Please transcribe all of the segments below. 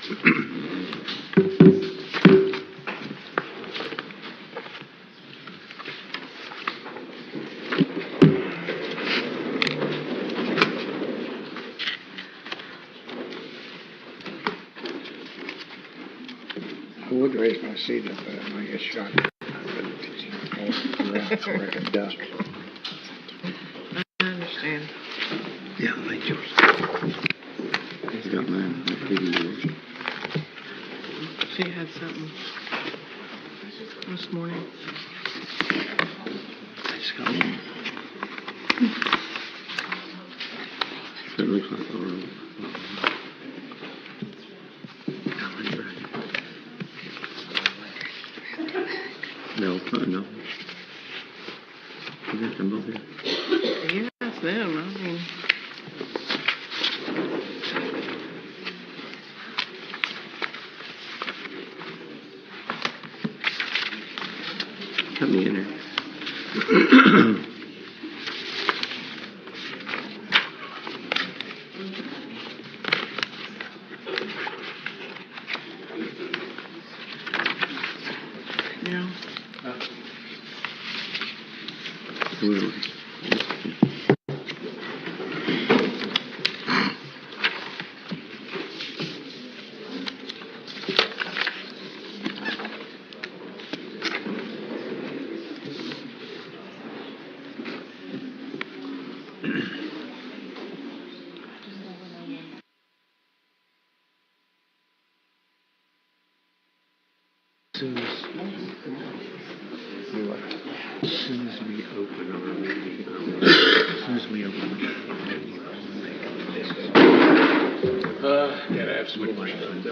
I would raise my seat up, but I might get shot. Like a duck. I understand. Yeah, thank you. He's got mine. She had something this morning. I just got one. It looks like a room. No, no. Is that them both here? Yeah, it's them. I mean, Cut me in there. yeah. As soon as we open our meeting, Gotta have some questions. I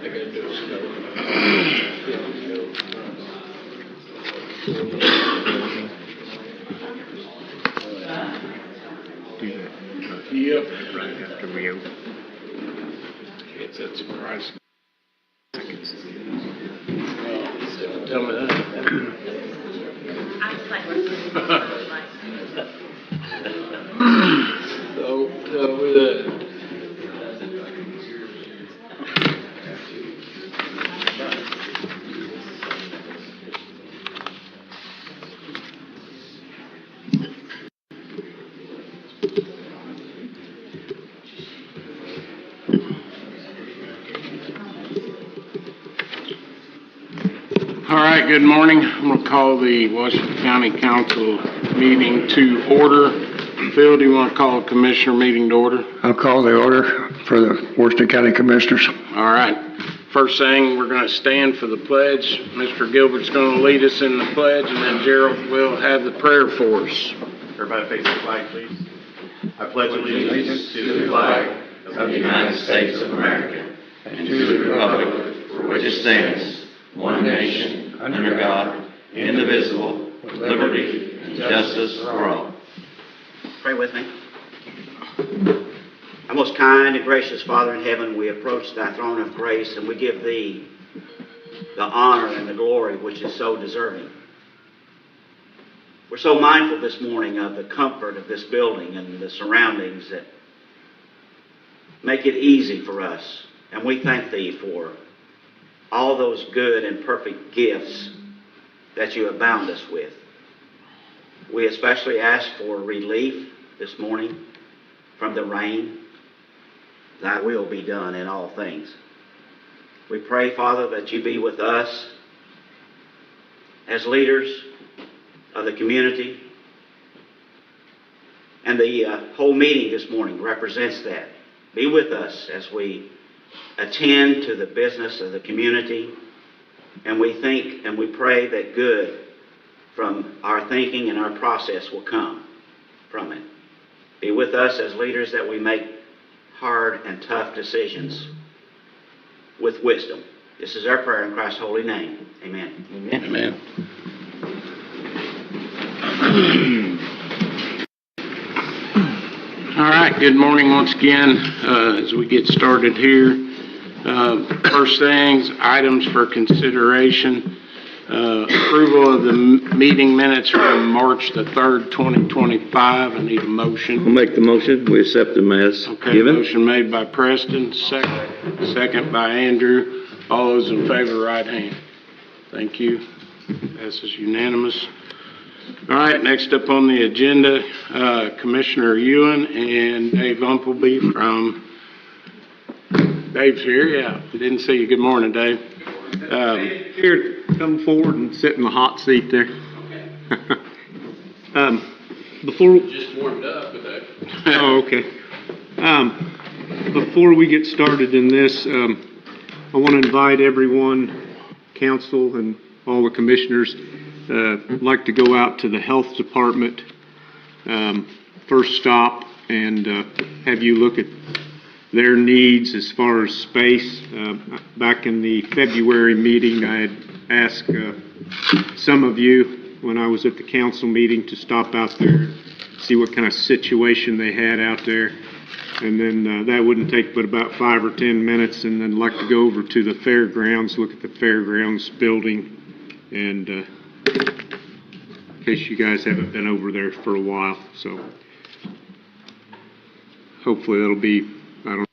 gotta do Yep. Right after we open. It's a surprise. Tell me that. Don't tell me that. All right, good morning. I'm going to call the Washington County Council meeting to order. Phil, do you want to call a commissioner meeting to order? I'll call the order for the Washington County Commissioners. All right. First thing, we're going to stand for the pledge. Mr. Gilbert's going to lead us in the pledge, and then Gerald will have the prayer for us. Everybody face the flag, please. I pledge allegiance to the flag of the United States of America and to the republic for which it stands, one nation, under God, indivisible, with liberty and justice for all. Pray with me. Our most kind and gracious Father in heaven, we approach thy throne of grace and we give thee the honor and the glory which is so deserving. We're so mindful this morning of the comfort of this building and the surroundings that make it easy for us. And we thank thee for all those good and perfect gifts that you have bound us with. We especially ask for relief this morning from the rain. Thy will be done in all things. We pray, Father, that you be with us as leaders of the community. And the whole meeting this morning represents that. Be with us as we attend to the business of the community. And we think and we pray that good from our thinking and our process will come from it. Be with us as leaders that we make hard and tough decisions with wisdom. This is our prayer in Christ's holy name. Amen. Amen. Amen. All right, good morning once again as we get started here. First things, items for consideration. Approval of the meeting minutes from March the 3rd, 2025. I need a motion. I'll make the motion. We accept them as Okay, given. motion made by Preston, second by Andrew. All those in favor, right hand. Thank you. Passes unanimous. All right, next up on the agenda, Commissioner Ewan and Dave Umpleby from, Dave's here, yeah. Didn't see you. Good morning, Dave. Here, come forward and sit in the hot seat there. Before. Just warmed up with that. Oh, okay. Before we get started in this, I want to invite everyone, council and all the commissioners, I'd like to go out to the health department, first stop, and have you look at their needs as far as space. Back in the February meeting, I had asked some of you when I was at the council meeting to stop out there, see what kind of situation they had out there. And then that wouldn't take but about 5 or 10 minutes, and then I'd like to go over to the fairgrounds, look at the fairgrounds building, and in case you guys haven't been over there for a while. So hopefully that'll be, I don't know,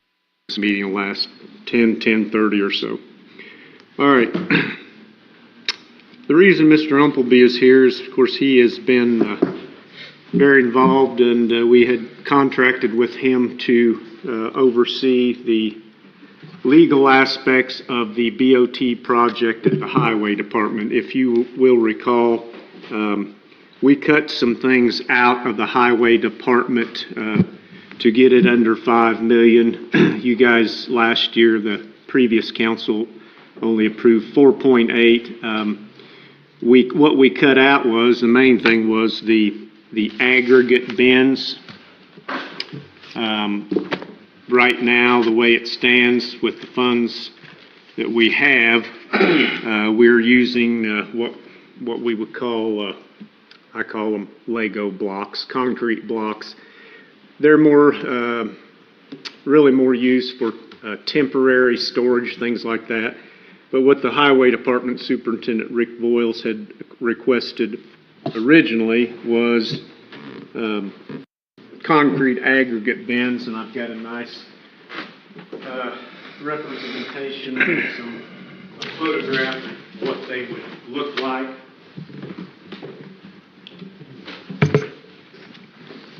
this meeting will last 10:30 or so. All right. The reason Mr. Umpleby is here is, of course, he has been very involved, and we had contracted with him to oversee the legal aspects of the BOT project at the Highway Department. If you will recall, we cut some things out of the Highway Department to get it under $5 million. You guys last year, the previous council only approved 4.8. What we cut out was, the main thing was the aggregate bins. Right now, the way it stands with the funds that we have, we're using what we would call, I call them Lego blocks, concrete blocks. They're really more used for temporary storage, things like that. But what the Highway Department Superintendent Rick Voiles had requested originally was concrete aggregate bins, and I've got a nice representation, a photograph of what they would look like.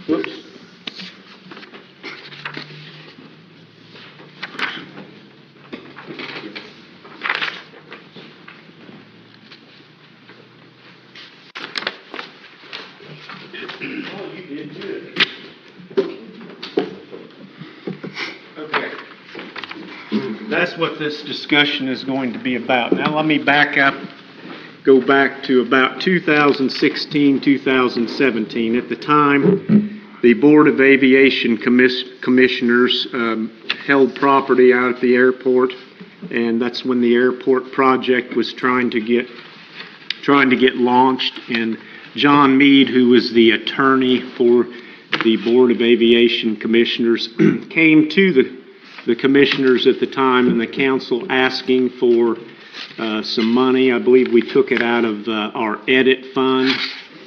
Whoops. Okay. That's what this discussion is going to be about. Now let me back up, go back to about 2016, 2017. At the time, the Board of Aviation Commissioners held property out at the airport, and that's when the airport project was trying to get launched. And John Mead, who was the attorney for the Board of Aviation Commissioners, came to the commissioners at the time and the council asking for some money. I believe we took it out of our edit fund.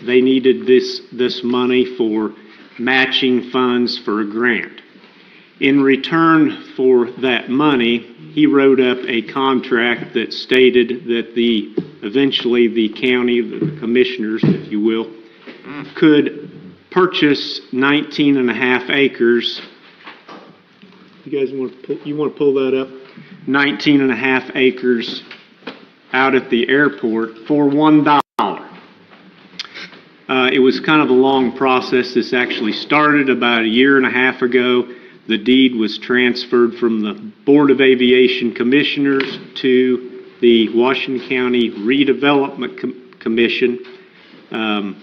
They needed this money for matching funds for a grant. In return for that money, he wrote up a contract that stated that eventually the county, the commissioners, if you will, could purchase 19.5 acres. You guys want to pull that up? 19.5 acres out at the airport for $1. It was kind of a long process. This actually started about 1.5 years ago. The deed was transferred from the Board of Aviation Commissioners to the Washington County Redevelopment Commission, and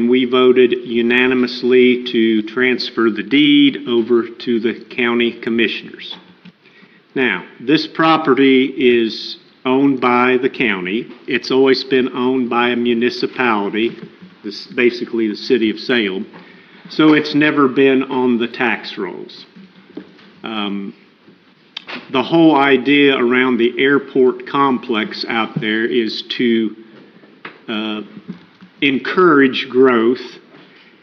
we voted unanimously to transfer the deed over to the county commissioners. Now, this property is owned by the county. It's always been owned by a municipality, basically the city of Salem. So it's never been on the tax rolls. the whole idea around the airport complex out there is to encourage growth,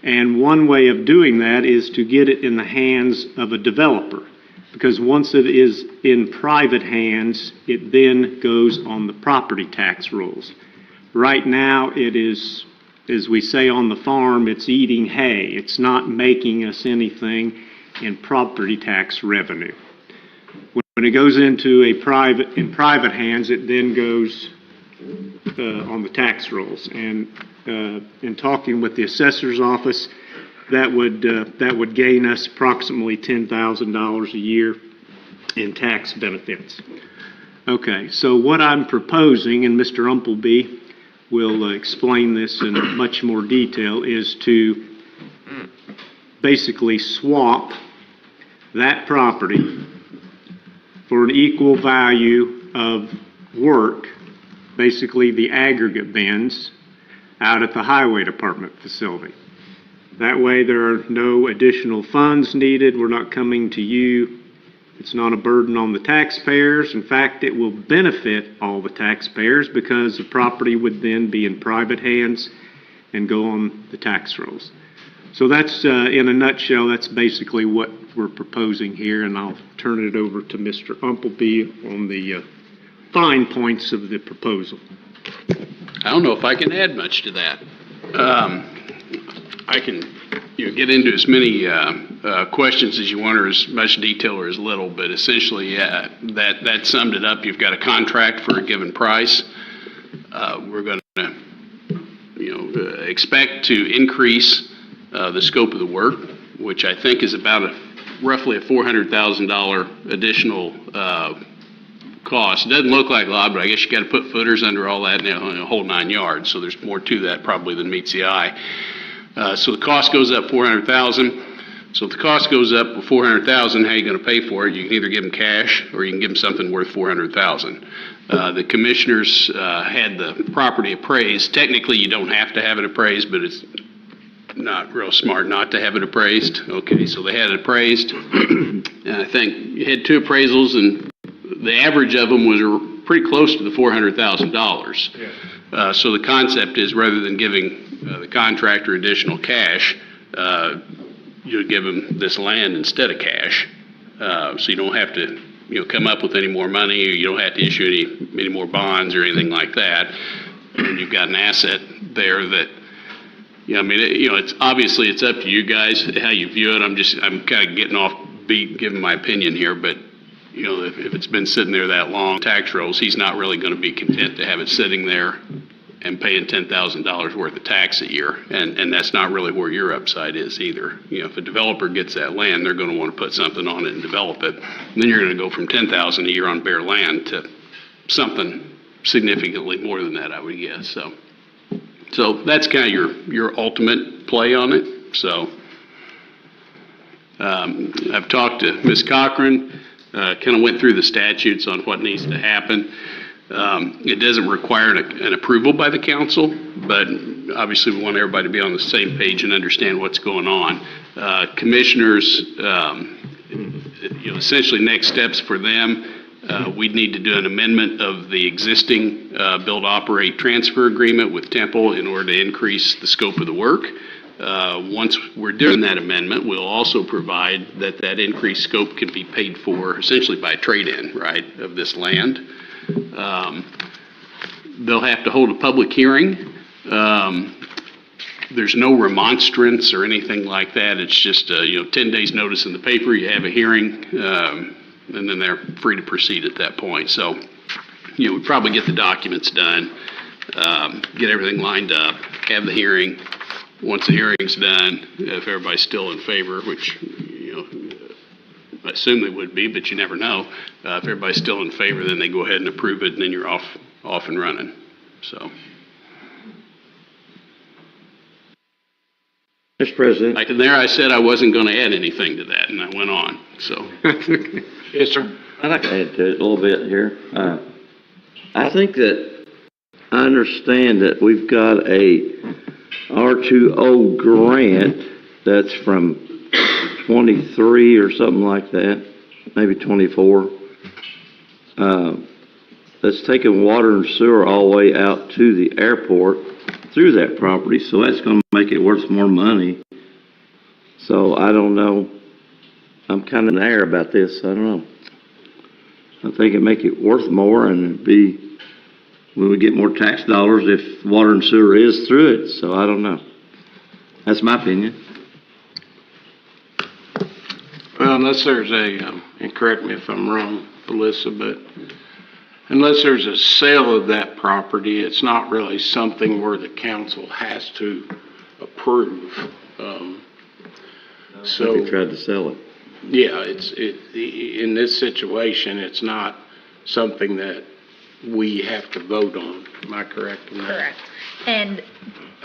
and one way of doing that is to get it in the hands of a developer, because once it is in private hands, it then goes on the property tax rolls. Right now, it is, as we say on the farm, it's eating hay. It's not making us anything in property tax revenue. When it goes into in private hands, it then goes on the tax rolls. And in talking with the assessor's office, that would gain us approximately $10,000 a year in tax benefits. Okay, so what I'm proposing, and Mr. Umpleby will explain this in much more detail, is to basically swap that property for an equal value of work, basically the aggregate bins, out at the Highway Department facility. That way there are no additional funds needed. We're not coming to you. It's not a burden on the taxpayers. In fact, it will benefit all the taxpayers because the property would then be in private hands and go on the tax rolls. So that's, in a nutshell, that's basically what we're proposing here, and I'll turn it over to Mr. Umpleby on the fine points of the proposal. I don't know if I can add much to that. I can get into as many questions as you want, or as much detail or as little, but essentially that summed it up. You've got a contract for a given price. We're going to expect to increase the scope of the work, which I think is about roughly a $400,000 additional cost. It doesn't look like a lot, but I guess you got to put footers under all that and a whole 9 yards. So there's more to that probably than meets the eye. So the cost goes up $400,000. So if the cost goes up $400,000, how are you going to pay for it? You can either give them cash or you can give them something worth $400,000. The commissioners had the property appraised. Technically, you don't have to have it appraised, but it's not real smart not to have it appraised. Okay, so they had it appraised. And I think you had 2 appraisals, and the average of them was pretty close to the $400,000. Yeah. So the concept is, rather than giving the contractor additional cash, you give them this land instead of cash. So you don't have to come up with any more money, or you don't have to issue any more bonds or anything like that. And you've got an asset there that, it's obviously it's up to you guys how you view it. I'm kind of getting off beat giving my opinion here, but if it's been sitting there that long, tax rolls, he's not really going to be content to have it sitting there and paying $10,000 worth of tax a year. And that's not really where your upside is either. If a developer gets that land, they're going to want to put something on it and develop it. And then you're going to go from $10,000 a year on bare land to something significantly more than that, I would guess. So that's kind of your ultimate play on it. So I've talked to Ms. Cochran, kind of went through the statutes on what needs to happen. It doesn't require an approval by the council, but obviously we want everybody to be on the same page and understand what's going on. Commissioners, essentially next steps for them, we'd need to do an amendment of the existing build, operate, transfer agreement with Temple in order to increase the scope of the work. Once we're doing that amendment, we'll also provide that increased scope can be paid for essentially by trade-in, right, of this land. They'll have to hold a public hearing. There's no remonstrance or anything like that. It's just 10 days notice in the paper. You have a hearing, and then they're free to proceed at that point. So we'd probably get the documents done, get everything lined up, have the hearing. Once the hearing's done, if everybody's still in favor, which I assume they would be, but you never know. If everybody's still in favor, then they go ahead and approve it, and then you're off and running. So, Mr. President. like there, I said I wasn't going to add anything to that, and I went on. So, Yes, sir. I'd like to add to it a little bit here. I think that I understand that we've got a R2O grant that's from 23 or something like that, maybe 24. that's taking water and sewer all the way out to the airport through that property, so that's gonna make it worth more money. So I don't know, I'm kinda in the air about this, I don't know. I think it'd make it worth more and it'd be, we would get more tax dollars if water and sewer is through it, so I don't know. That's my opinion. Well, unless there's and correct me if I'm wrong, Alyssa, but unless there's a sale of that property, it's not really something where the council has to approve. So, If they tried to sell it. yeah, in this situation, it's not something that we have to vote on. Am I correct in that? Correct. And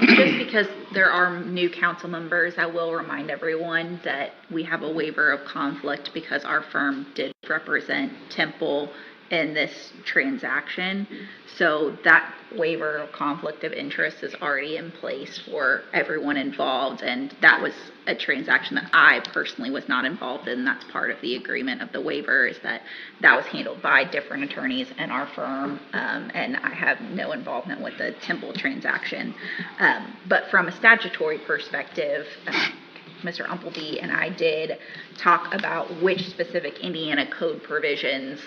just because there are new council members, I will remind everyone that we have a waiver of conflict because our firm did represent Temple in this transaction. So that waiver of conflict of interest is already in place for everyone involved. And that was a transaction that I personally was not involved in. That's part of the agreement of the waiver, is that that was handled by different attorneys in our firm. And I have no involvement with the Temple transaction. But from a statutory perspective, Mr. Umpleby and I did talk about which specific Indiana code provisions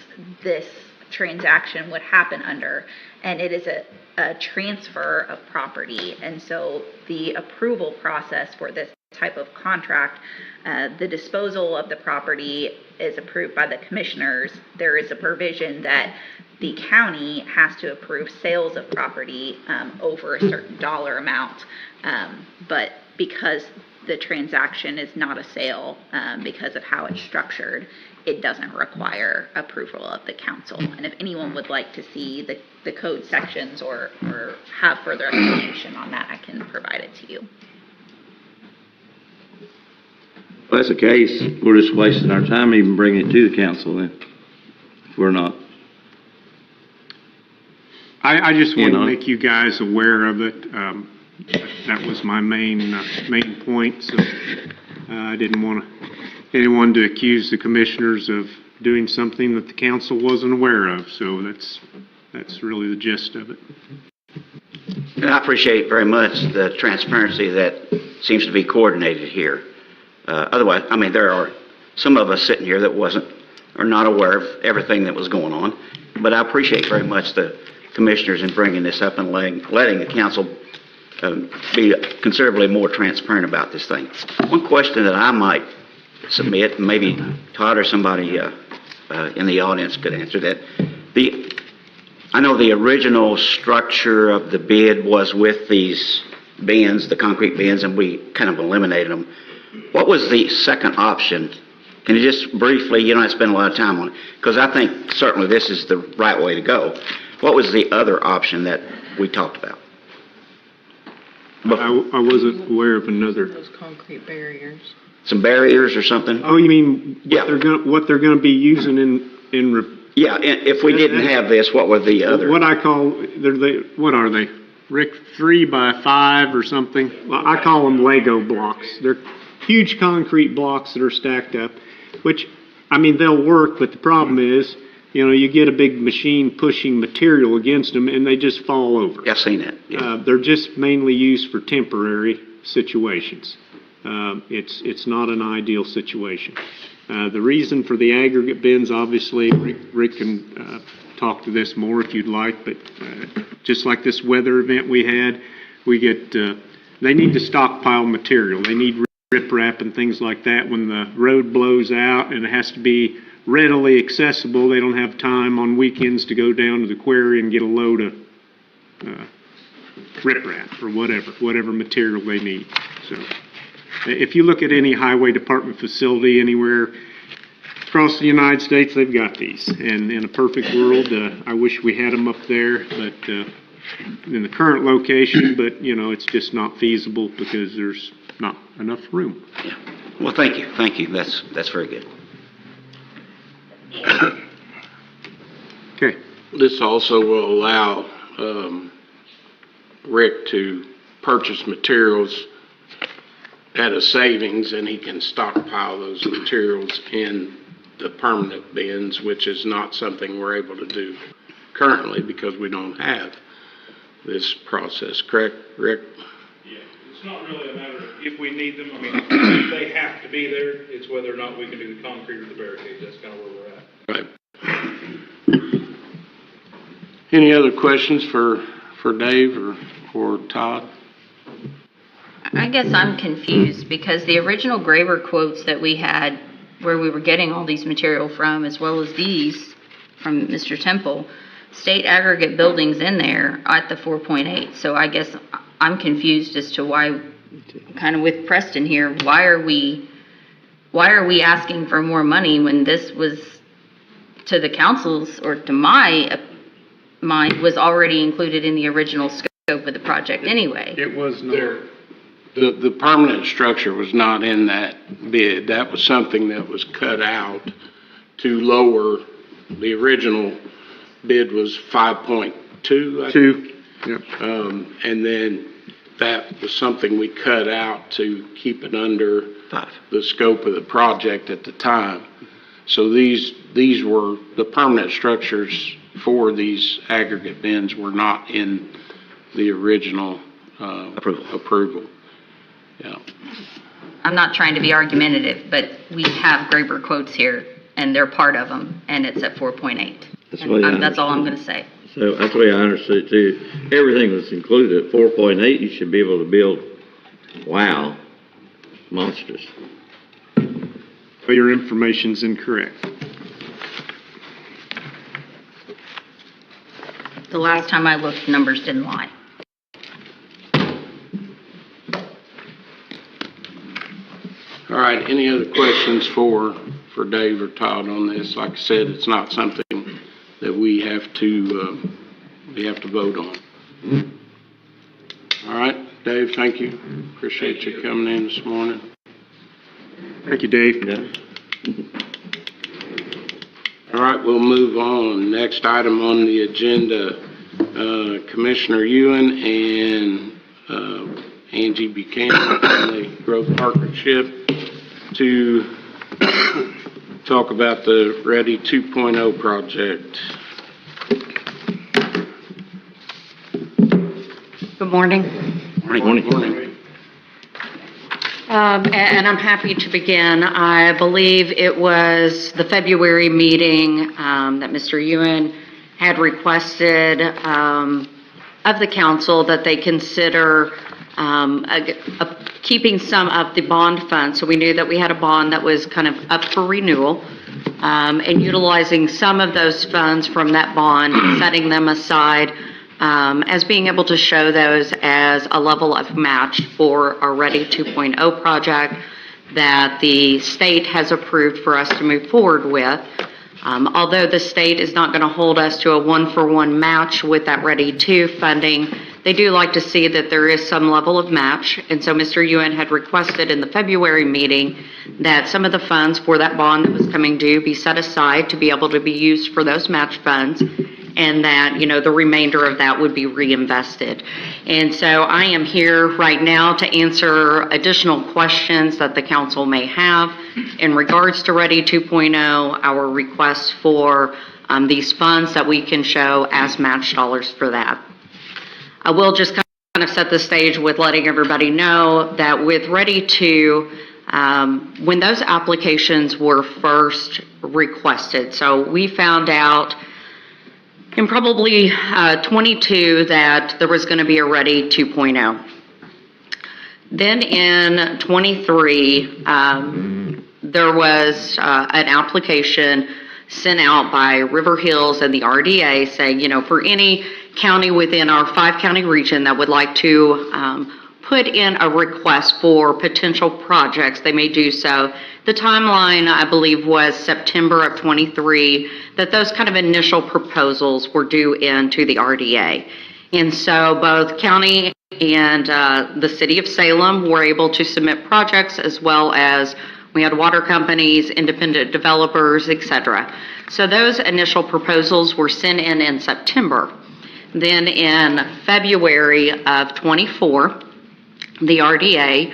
this transaction would happen under, and it is a transfer of property. And so the approval process for this type of contract, the disposal of the property is approved by the commissioners. There is a provision that the county has to approve sales of property over a certain dollar amount, but because the transaction is not a sale, because of how it's structured, it doesn't require approval of the council. And if anyone would like to see the code sections or have further explanation on that, I can provide it to you. If that's the case, we're just wasting our time even bringing it to the council then. If we're not. I just want to know. make you guys aware of it. That was my main point, so I didn't want anyone to accuse the commissioners of doing something that the council wasn't aware of, so that's really the gist of it. And I appreciate very much the transparency that seems to be coordinated here. Otherwise, I mean, there are some of us sitting here that are not aware of everything that was going on, but I appreciate very much the commissioners in bringing this up and letting the council be considerably more transparent about this thing. One question that I might submit, and maybe Todd or somebody in the audience could answer that. I know the original structure of the bid was with these bins, the concrete bins, and we kind of eliminated them. What was the second option? Can you just briefly, you don't have to spend a lot of time on it, because I think certainly this is the right way to go. What was the other option that we talked about? I wasn't aware of another. Those concrete barriers. Some barriers or something? Oh, you mean Yeah. what they're gonna be using Yeah, and if we didn't have this, what were the other? what I call, what are they? Rick, 3x5 or something? Well, I call them Lego blocks. They're huge concrete blocks that are stacked up, which, I mean, they'll work, but the problem is, you get a big machine pushing material against them and they just fall over. Yeah, I've seen that. Yeah. They're just mainly used for temporary situations. It's not an ideal situation. The reason for the aggregate bins, obviously, Rick can talk to this more if you'd like, but just like this weather event we had, they need to stockpile material. They need riprap and things like that when the road blows out, and it has to be readily accessible. They don't have time on weekends to go down to the quarry and get a load of riprap or whatever material they need. So if you look at any highway department facility anywhere across the United States, they've got these. And in a perfect world, I wish we had them up there, but in the current location, but it's just not feasible because there's not enough room. Yeah. Well, thank you. Thank you. That's very good. Okay. This also will allow Rick to purchase materials at a savings, and he can stockpile those materials in the permanent bins, which is not something we're able to do currently because we don't have this process, correct, Rick? Yeah, it's not really a matter of if we need them. I mean, they have to be there. It's whether or not we can do the concrete or the barricades. That's kind of where we're at. Right. Any other questions for Dave or Todd? I guess I'm confused because the original Graver quotes that we had where we were getting all these material from, as well as these from Mr. Temple, state aggregate buildings in there at the 4.8. So I guess I'm confused as to why, kind of with Preston here, why are we asking for more money when this was, to the council's or to my mind, was already included in the original scope of the project anyway? It was not. The permanent structure was not in that bid. That was something that was cut out to lower, the original bid was 5.2, I think. 2. Yep. And then that was something we cut out to keep it under the scope of the project at the time. So these were, the permanent structures for these aggregate bins were not in the original approval. Yeah. I'm not trying to be argumentative, but we have Graver quotes here, and they're part of them, and it's at 4.8. That's all I'm going to say. So that's the way I understood it too. Everything was included at 4.8. You should be able to build, wow, monstrous. But your information's incorrect. The last time I looked, numbers didn't lie. All right, any other questions for Dave or Todd on this? Like I said, it's not something that we have to vote on. All right, Dave, thank you. Appreciate you coming in this morning. Thank you, Dave. Yeah. All right, we'll move on. Next item on the agenda, Commissioner Ewan and Angie Buchanan from the Growth Partnership to talk about the Ready 2.0 project. Good morning. Morning. And I'm happy to begin. I believe it was the February meeting that Mr. Ewan had requested of the council that they consider keeping some of the bond funds. So we knew that we had a bond that was kind of up for renewal, and utilizing some of those funds from that bond, setting them aside as being able to show those as a level of match for our Ready 2.0 project that the state has approved for us to move forward with. Although the state is not going to hold us to a one-for-one match with that Ready 2 funding, they do like to see that there is some level of match. And so Mr. Ewan had requested in the February meeting that some of the funds for that bond that was coming due be set aside to be able to be used for those match funds, and that, you know, the remainder of that would be reinvested. And so I am here right now to answer additional questions that the council may have in regards to Ready 2.0, our request for these funds that we can show as match dollars for that. I will just kind of set the stage with letting everybody know that with Ready 2, when those applications were first requested, so we found out in probably 22 that there was going to be a Ready 2.0. Then in 23, there was an application sent out by River Hills and the RDA saying, you know, for any county within our 5-county region that would like to put in a request for potential projects, they may do so. The timeline, I believe, was September of 23, that those kind of initial proposals were due in to the RDA. And so both county and the city of Salem were able to submit projects, as well as we had water companies, independent developers, etc. So those initial proposals were sent in September. Then in February of 24, the RDA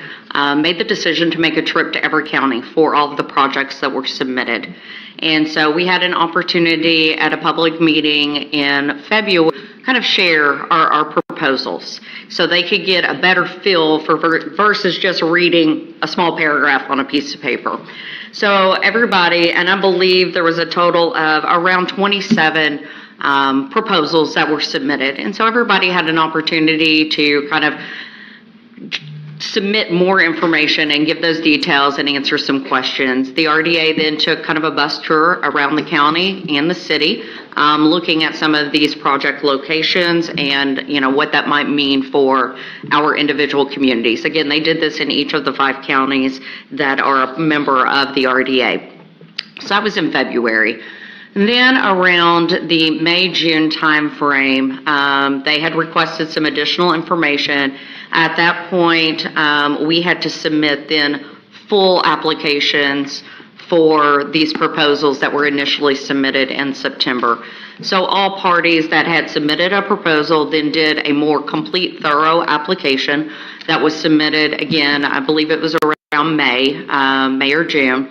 made the decision to make a trip to every county for all of the projects that were submitted. And so we had an opportunity at a public meeting in February kind of share our proposals so they could get a better feel for versus just reading a small paragraph on a piece of paper. So everybody, and I believe there was a total of around 27 proposals that were submitted. And so everybody had an opportunity to kind of submit more information and give those details and answer some questions. The RDA then took kind of a bus tour around the county and the city, looking at some of these project locations and, you know, what that might mean for our individual communities. Again, they did this in each of the 5 counties that are a member of the RDA. So that was in February. And then around the May-June timeframe, they had requested some additional information. At that point, we had to submit then full applications for these proposals that were initially submitted in September. So all parties that had submitted a proposal then did a more complete, thorough application that was submitted, again, I believe it was around May or June.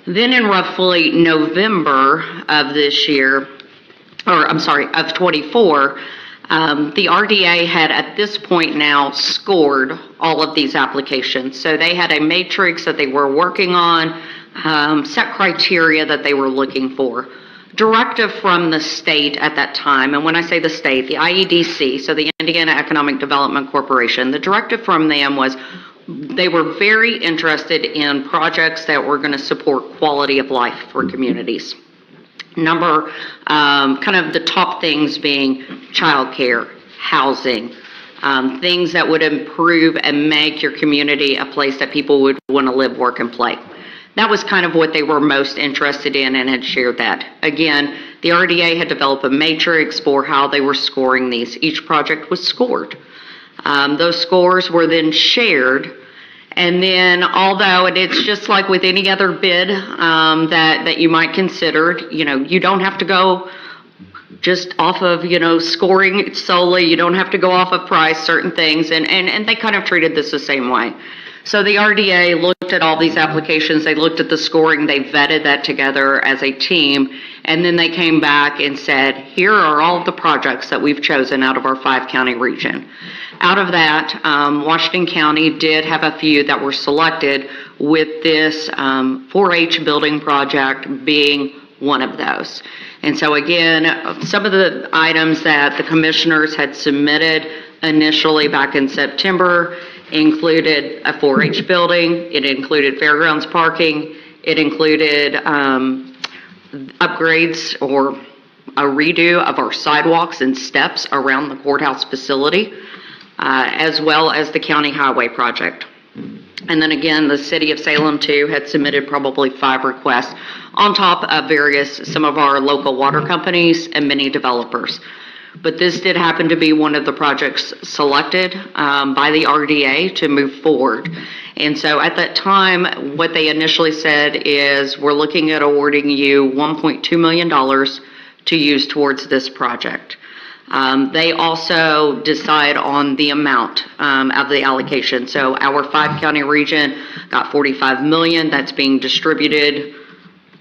Then in roughly November of this year, of 24, the RDA had at this point now scored all of these applications. So they had a matrix that they were working on, set criteria that they were looking for. Directive from the state at that time, and when I say the state, the IEDC, so the Indiana Economic Development Corporation, the directive from them was they were very interested in projects that were going to support quality of life for communities. Kind of the top things being childcare, housing, things that would improve and make your community a place that people would want to live, work, and play. That was kind of what they were most interested in and had shared that. Again, the RDA had developed a matrix for how they were scoring these. Each project was scored. Those scores were then shared. And then, although it's just like with any other bid that you might consider, you know, you don't have to go just off of, you know, scoring solely. You don't have to go off of price, certain things. And they kind of treated this the same way. So the RDA looked at all these applications. They looked at the scoring. They vetted that together as a team. And then they came back and said, here are all of the projects that we've chosen out of our 5-county region. Out of that, Washington County did have a few that were selected, with this 4-H building project being one of those. And so again, some of the items that the commissioners had submitted initially back in September included a 4-H building, it included fairgrounds parking, it included upgrades or a redo of our sidewalks and steps around the courthouse facility, as well as the county highway project. And then again, the city of Salem too had submitted probably 5 requests on top of some of our local water companies and many developers. But this did happen to be one of the projects selected by the RDA to move forward. And so at that time, what they initially said is, we're looking at awarding you $1.2 million to use towards this project. They also decide on the amount of the allocation. So our 5-county region got $45 million. That's being distributed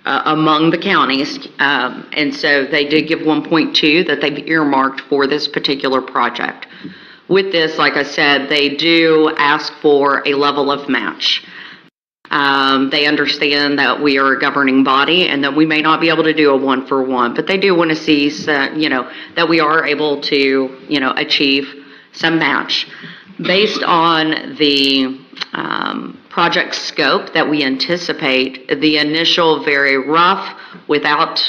among the counties. And so they did give 1.2 that they've earmarked for this particular project. With this, like I said, they do ask for a level of match. They understand that we are a governing body and that we may not be able to do a 1-for-1, but they do want to see, that we are able to, achieve some match. Based on the project scope that we anticipate, the initial very rough, without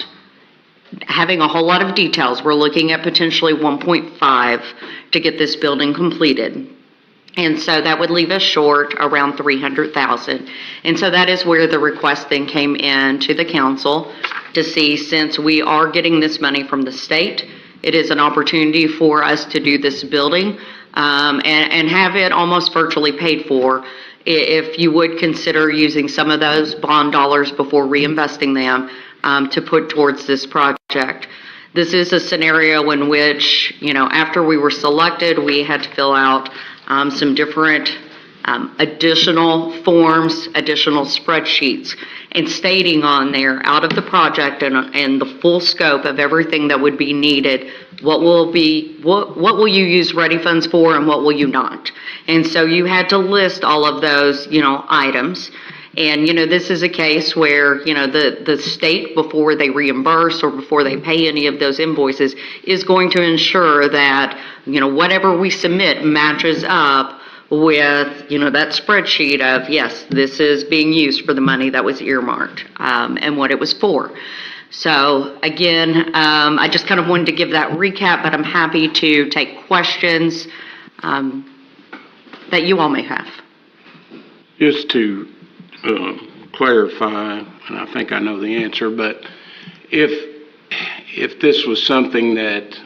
having a whole lot of details, we're looking at potentially 1.5 to get this building completed. And so that would leave us short around $300,000. And so that is where the request then came in to the council to see, since we are getting this money from the state, it is an opportunity for us to do this building and have it almost virtually paid for, if you would consider using some of those bond dollars before reinvesting them to put towards this project. This is a scenario in which, after we were selected, we had to fill out some different additional forms, additional spreadsheets, and stating on there out of the project and the full scope of everything that would be needed, what will you use ready funds for and what will you not? And so you had to list all of those, items. And, this is a case where, the state, before they reimburse or before they pay any of those invoices, is going to ensure that, whatever we submit matches up with, that spreadsheet of, yes, this is being used for the money that was earmarked, and what it was for. So, again, I just kind of wanted to give that recap, but I'm happy to take questions that you all may have. Just to clarify, and I think I know the answer, but if this was something that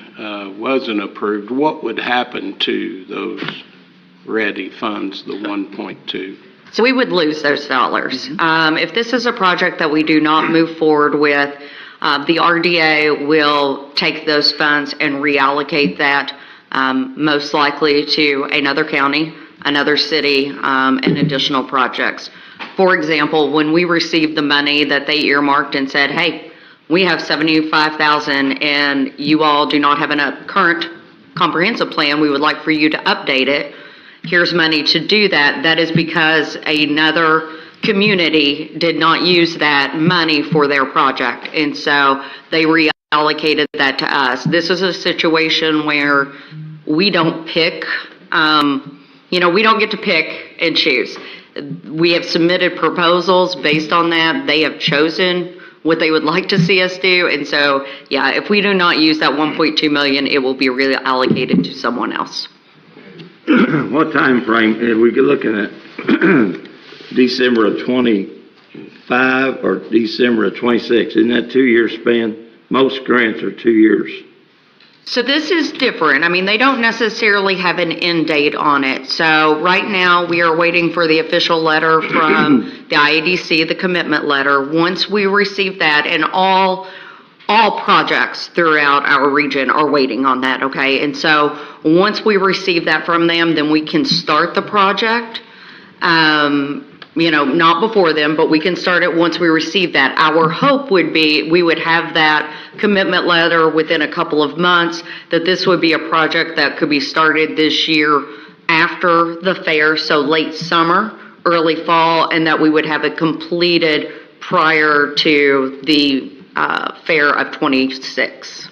wasn't approved, what would happen to those ready funds, the 1.2? So we would lose those dollars. If this is a project that we do not move forward with, the RDA will take those funds and reallocate that most likely to another county, another city, and additional projects. For example, when we received the money that they earmarked and said, hey, we have $75,000 and you all do not have a current comprehensive plan, we would like for you to update it. Here's money to do that. That is because another community did not use that money for their project. And so they reallocated that to us. This is a situation where we don't pick, we don't get to pick and choose. We have submitted proposals based on that. They have chosen what they would like to see us do. And so, yeah, if we do not use that 1.2 million, it will be reallocated to someone else. What time frame are we looking at? December of 25 or December of 26? Isn't that 2-year span? Most grants are 2 years. So this is different. I mean, they don't necessarily have an end date on it. So right now we are waiting for the official letter from the IADC, the commitment letter. Once we receive that, and all projects throughout our region are waiting on that, okay? And so once we receive that from them, then we can start the project. Not before them, but we can start it once we receive that. Our hope would be we would have that commitment letter within a couple of months, that this would be a project that could be started this year after the fair, so late summer, early fall, and that we would have it completed prior to the fair of 26.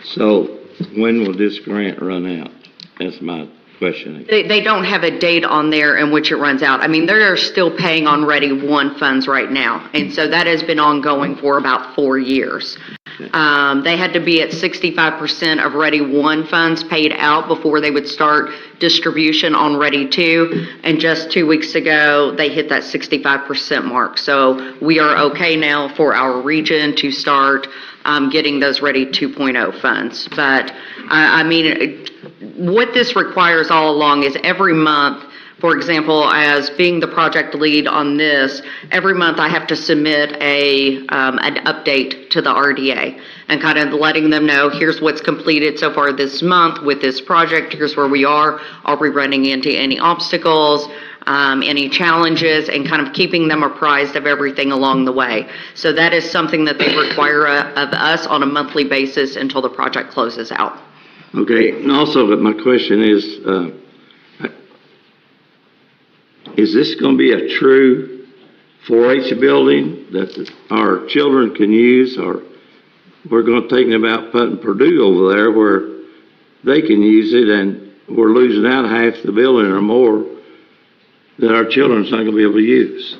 So when will this grant run out? That's my question. They don't have a date on there in which it runs out. I mean, they're still paying on Ready One funds right now. And so that has been ongoing for about 4 years. They had to be at 65% of Ready One funds paid out before they would start distribution on Ready Two. And just 2 weeks ago, they hit that 65% mark. So we are okay now for our region to start getting those Ready 2.0 funds. But what this requires all along is every month, for example, as being the project lead on this, every month I have to submit an update to the RDA and kind of letting them know, here's what's completed so far this month with this project, here's where we are we running into any obstacles, any challenges, and kind of keeping them apprised of everything along the way. So that is something that they require of us on a monthly basis until the project closes out. Okay, and also my question is this going to be a true 4-H building that our children can use, or we're going to take them out putting Purdue over there where they can use it and we're losing out half the building or more that our children's not going to be able to use?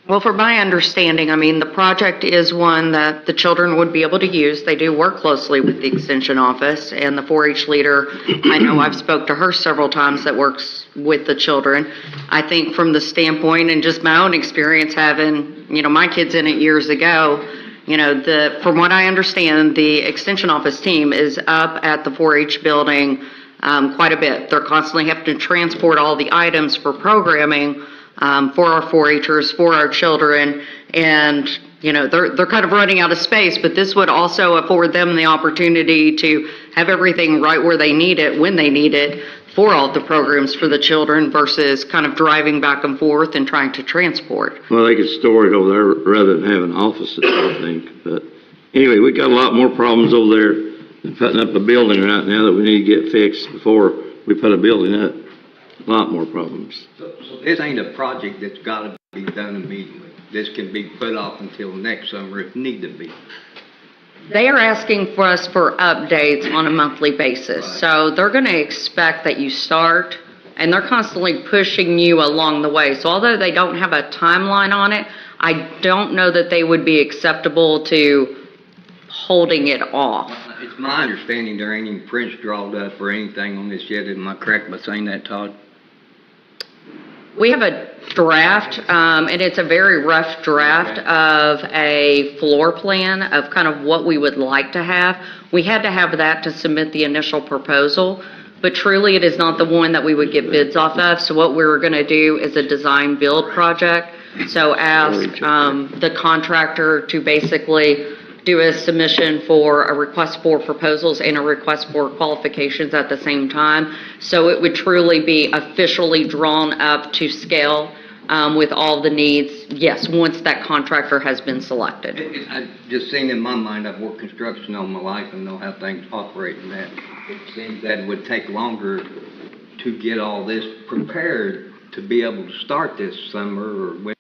Well, from my understanding, I mean, the project is one that the children would be able to use. They do work closely with the Extension Office, and the 4-H leader, I know I've spoke to her several times, that works with the children. I think from the standpoint and just my own experience having, my kids in it years ago, from what I understand, the Extension Office team is up at the 4-H building quite a bit. They're constantly having to transport all the items for programming for our 4-Hers, for our children, and they're kind of running out of space, but this would also afford them the opportunity to have everything right where they need it, when they need it, for all the programs for the children versus kind of driving back and forth and trying to transport. Well, they could store it over there rather than having offices, I think. But anyway, we got a lot more problems over there than putting up a building right now that we need to get fixed before we put a building up. A lot more problems. So this ain't a project that's gotta be done immediately. This can be put off until next summer if need to be. They are asking for us for updates on a monthly basis. So they're going to expect that you start, and they're constantly pushing you along the way. So although they don't have a timeline on it, I don't know that they would be acceptable to holding it off. It's my understanding there ain't any prints drawn up or anything on this yet. Am I correct by saying that, Todd? We have a draft, and it's a very rough draft of a floor plan of kind of what we would like to have. We had to have that to submit the initial proposal, but truly it is not the one that we would get bids off of. So what we were going to do is a design build project. So ask the contractor to basically do a submission for a request for proposals and a request for qualifications at the same time. So it would truly be officially drawn up to scale with all the needs, yes, once that contractor has been selected. I just seen in my mind, I've worked construction all my life and know how things operate in that. It seems that it would take longer to get all this prepared to be able to start this summer or when.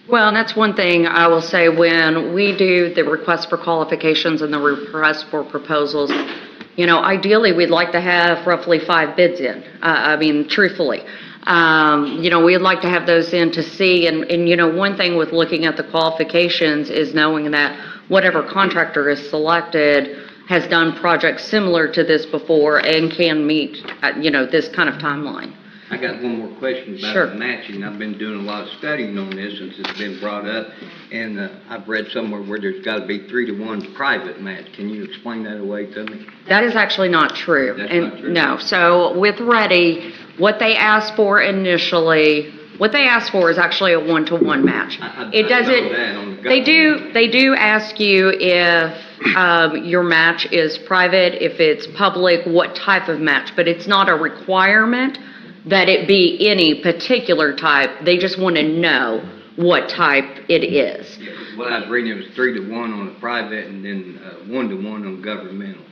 Well, and that's one thing I will say, when we do the request for qualifications and the request for proposals, you know, ideally we'd like to have roughly 5 bids in. I mean, truthfully, you know, we'd like to have those in to see, and you know, one thing with looking at the qualifications is knowing that whatever contractor is selected has done projects similar to this before and can meet, you know, this kind of timeline. I got one more question about the matching. I've been doing a lot of studying on this since it's been brought up, and I've read somewhere where there's got to be 3-to-1 private match. Can you explain that away to me? That is actually not true. That's and not true? No. So with Ready, what they asked for initially, what they asked for is actually a 1-to-1 match. It doesn't. They do ask you if your match is private, if it's public, what type of match, but it's not a requirement that it be any particular type. They just want to know what type it is. Yeah, what I was reading, it was 3-to-1 on the private and then 1-to-1 on governmental.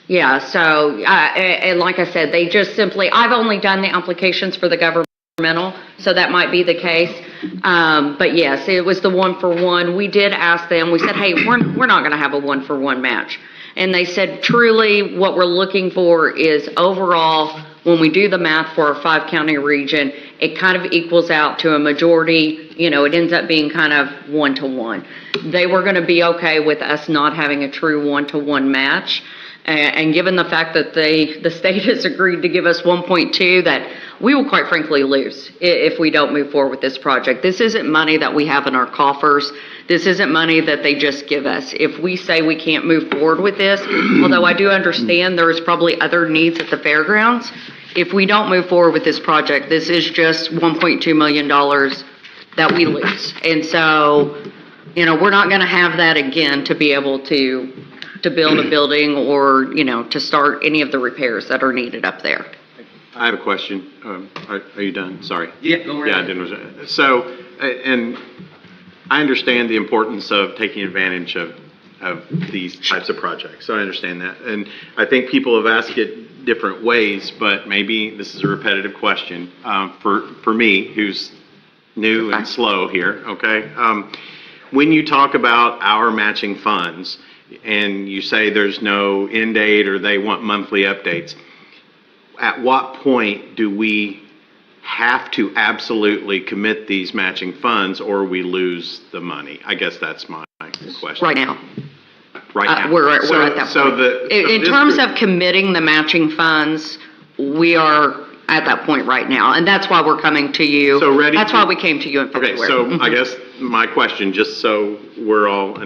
Yeah, so, and like I said, they just simply, I've only done the applications for the governmental, so that might be the case. But yes, it was the 1-for-1. We did ask them, we said, hey, we're not going to have a 1-for-1 match. And they said, truly, what we're looking for is overall, when we do the math for our 5-county region, it kind of equals out to a majority, you know, it ends up being kind of 1-to-1. They were going to be okay with us not having a true 1-to-1 match. And given the fact that the state has agreed to give us 1.2, that we will quite frankly lose if we don't move forward with this project. This isn't money that we have in our coffers. This isn't money that they just give us. If we say we can't move forward with this, although I do understand there is probably other needs at the fairgrounds, if we don't move forward with this project, this is just $1.2 million that we lose. And so, you know, we're not going to have that again to be able to build a building or, you know, to start any of the repairs that are needed up there. I have a question. Are you done? Sorry. Yeah, go right Yeah, I ahead. didn't. So, and I understand the importance of taking advantage of these types of projects. So I understand that. And I think people have asked it different ways, but maybe this is a repetitive question for me, who's new and slow here, okay? When you talk about our matching funds and you say there's no end date or they want monthly updates, at what point do we have to absolutely commit these matching funds or we lose the money? I guess that's my question. Right now. Right now. We're at that point. In terms of committing the matching funds, we are at that point right now, and that's why we're coming to you. That's why we came to you in February. Okay, so I guess my question, just so we're all,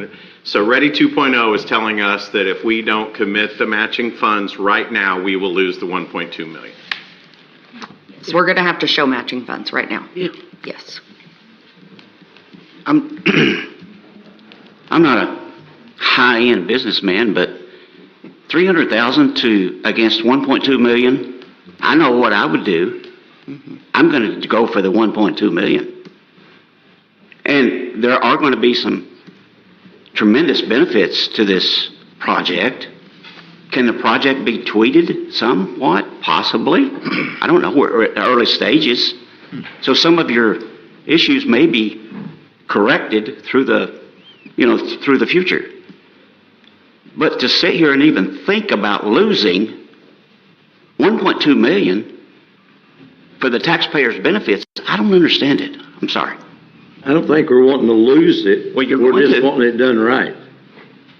so Ready 2.0 is telling us that if we don't commit the matching funds right now, we will lose the 1.2 million. So we're going to have to show matching funds right now. Yeah. Yes. I'm not a high-end businessman, but 300,000 to against 1.2 million, I know what I would do. I'm going to go for the 1.2 million. And there are going to be some tremendous benefits to this project. Can the project be tweeted somewhat? Possibly. I don't know. We're at the early stages. So some of your issues may be corrected through the future. But to sit here and even think about losing 1.2 million for the taxpayers' benefits, I don't understand it. I'm sorry. I don't think we're wanting to lose it. Well, We're just wanting it done right.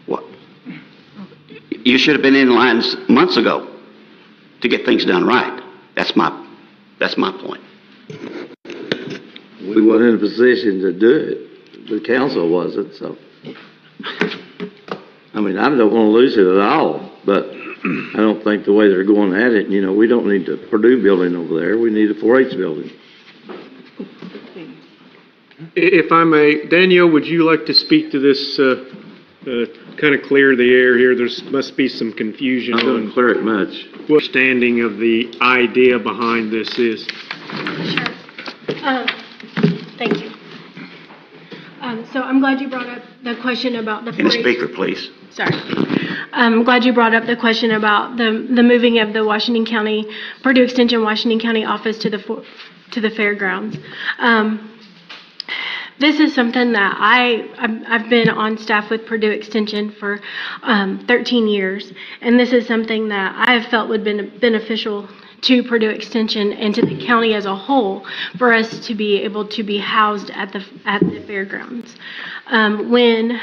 What? You should have been in lines months ago to get things done right. That's my point. We weren't in a position to do it. The council wasn't, so. I mean, I don't want to lose it at all, but I don't think the way they're going at it, we don't need the Purdue building over there. We need a 4-H building. If I may, Danielle, would you like to speak to this, kind of clear the air here? There must be some confusion I don't on clear it much. what understanding of the idea behind this is. Sure. Thank you. So I'm glad you brought up the question about the 4-H. And the speaker, please. Sorry. I'm glad you brought up the question about the moving of the Washington County, Purdue Extension Washington County office to the fairgrounds. This is something that I've been on staff with Purdue Extension for 13 years, and this is something that I have felt would be beneficial to Purdue Extension and to the county as a whole for us to be able to be housed at the fairgrounds. When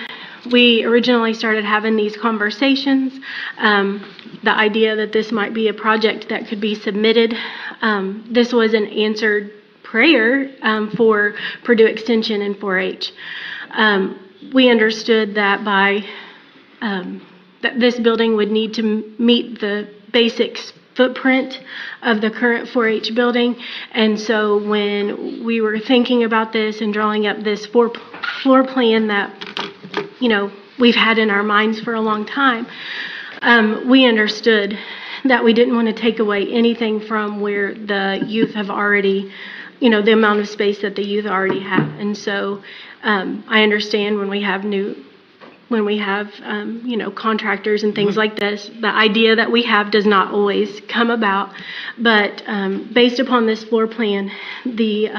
we originally started having these conversations, the idea that this might be a project that could be submitted, this was an answered prayer for Purdue Extension and 4-H. We understood that that this building would need to meet the basic footprint of the current 4-H building, and so when we were thinking about this and drawing up this floor plan that we've had in our minds for a long time, we understood that we didn't want to take away anything from where the youth have already, the amount of space that the youth already have. And so I understand when we have contractors and things like this, the idea that we have does not always come about. But based upon this floor plan, the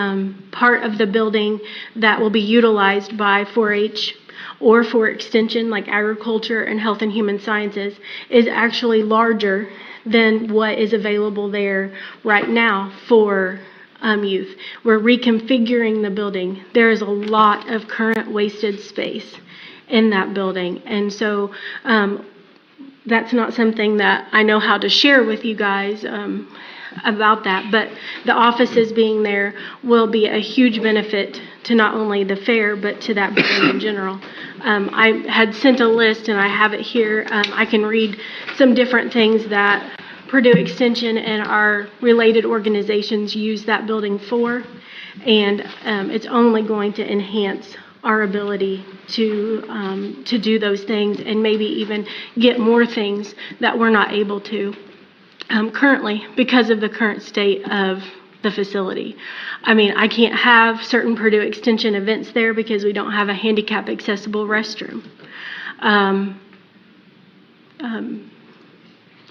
part of the building that will be utilized by 4-H or for extension like agriculture and health and human sciences is actually larger than what is available there right now for youth. We're reconfiguring the building. There is a lot of current wasted space in that building, and so that's not something that I know how to share with you guys about that, but the offices being there will be a huge benefit to not only the fair but to that building in general. I had sent a list and I have it here. I can read some different things that Purdue Extension and our related organizations use that building for, and it's only going to enhance our ability to do those things and maybe even get more things that we're not able to currently because of the current state of the facility. I mean, I can't have certain Purdue Extension events there because we don't have a handicap accessible restroom.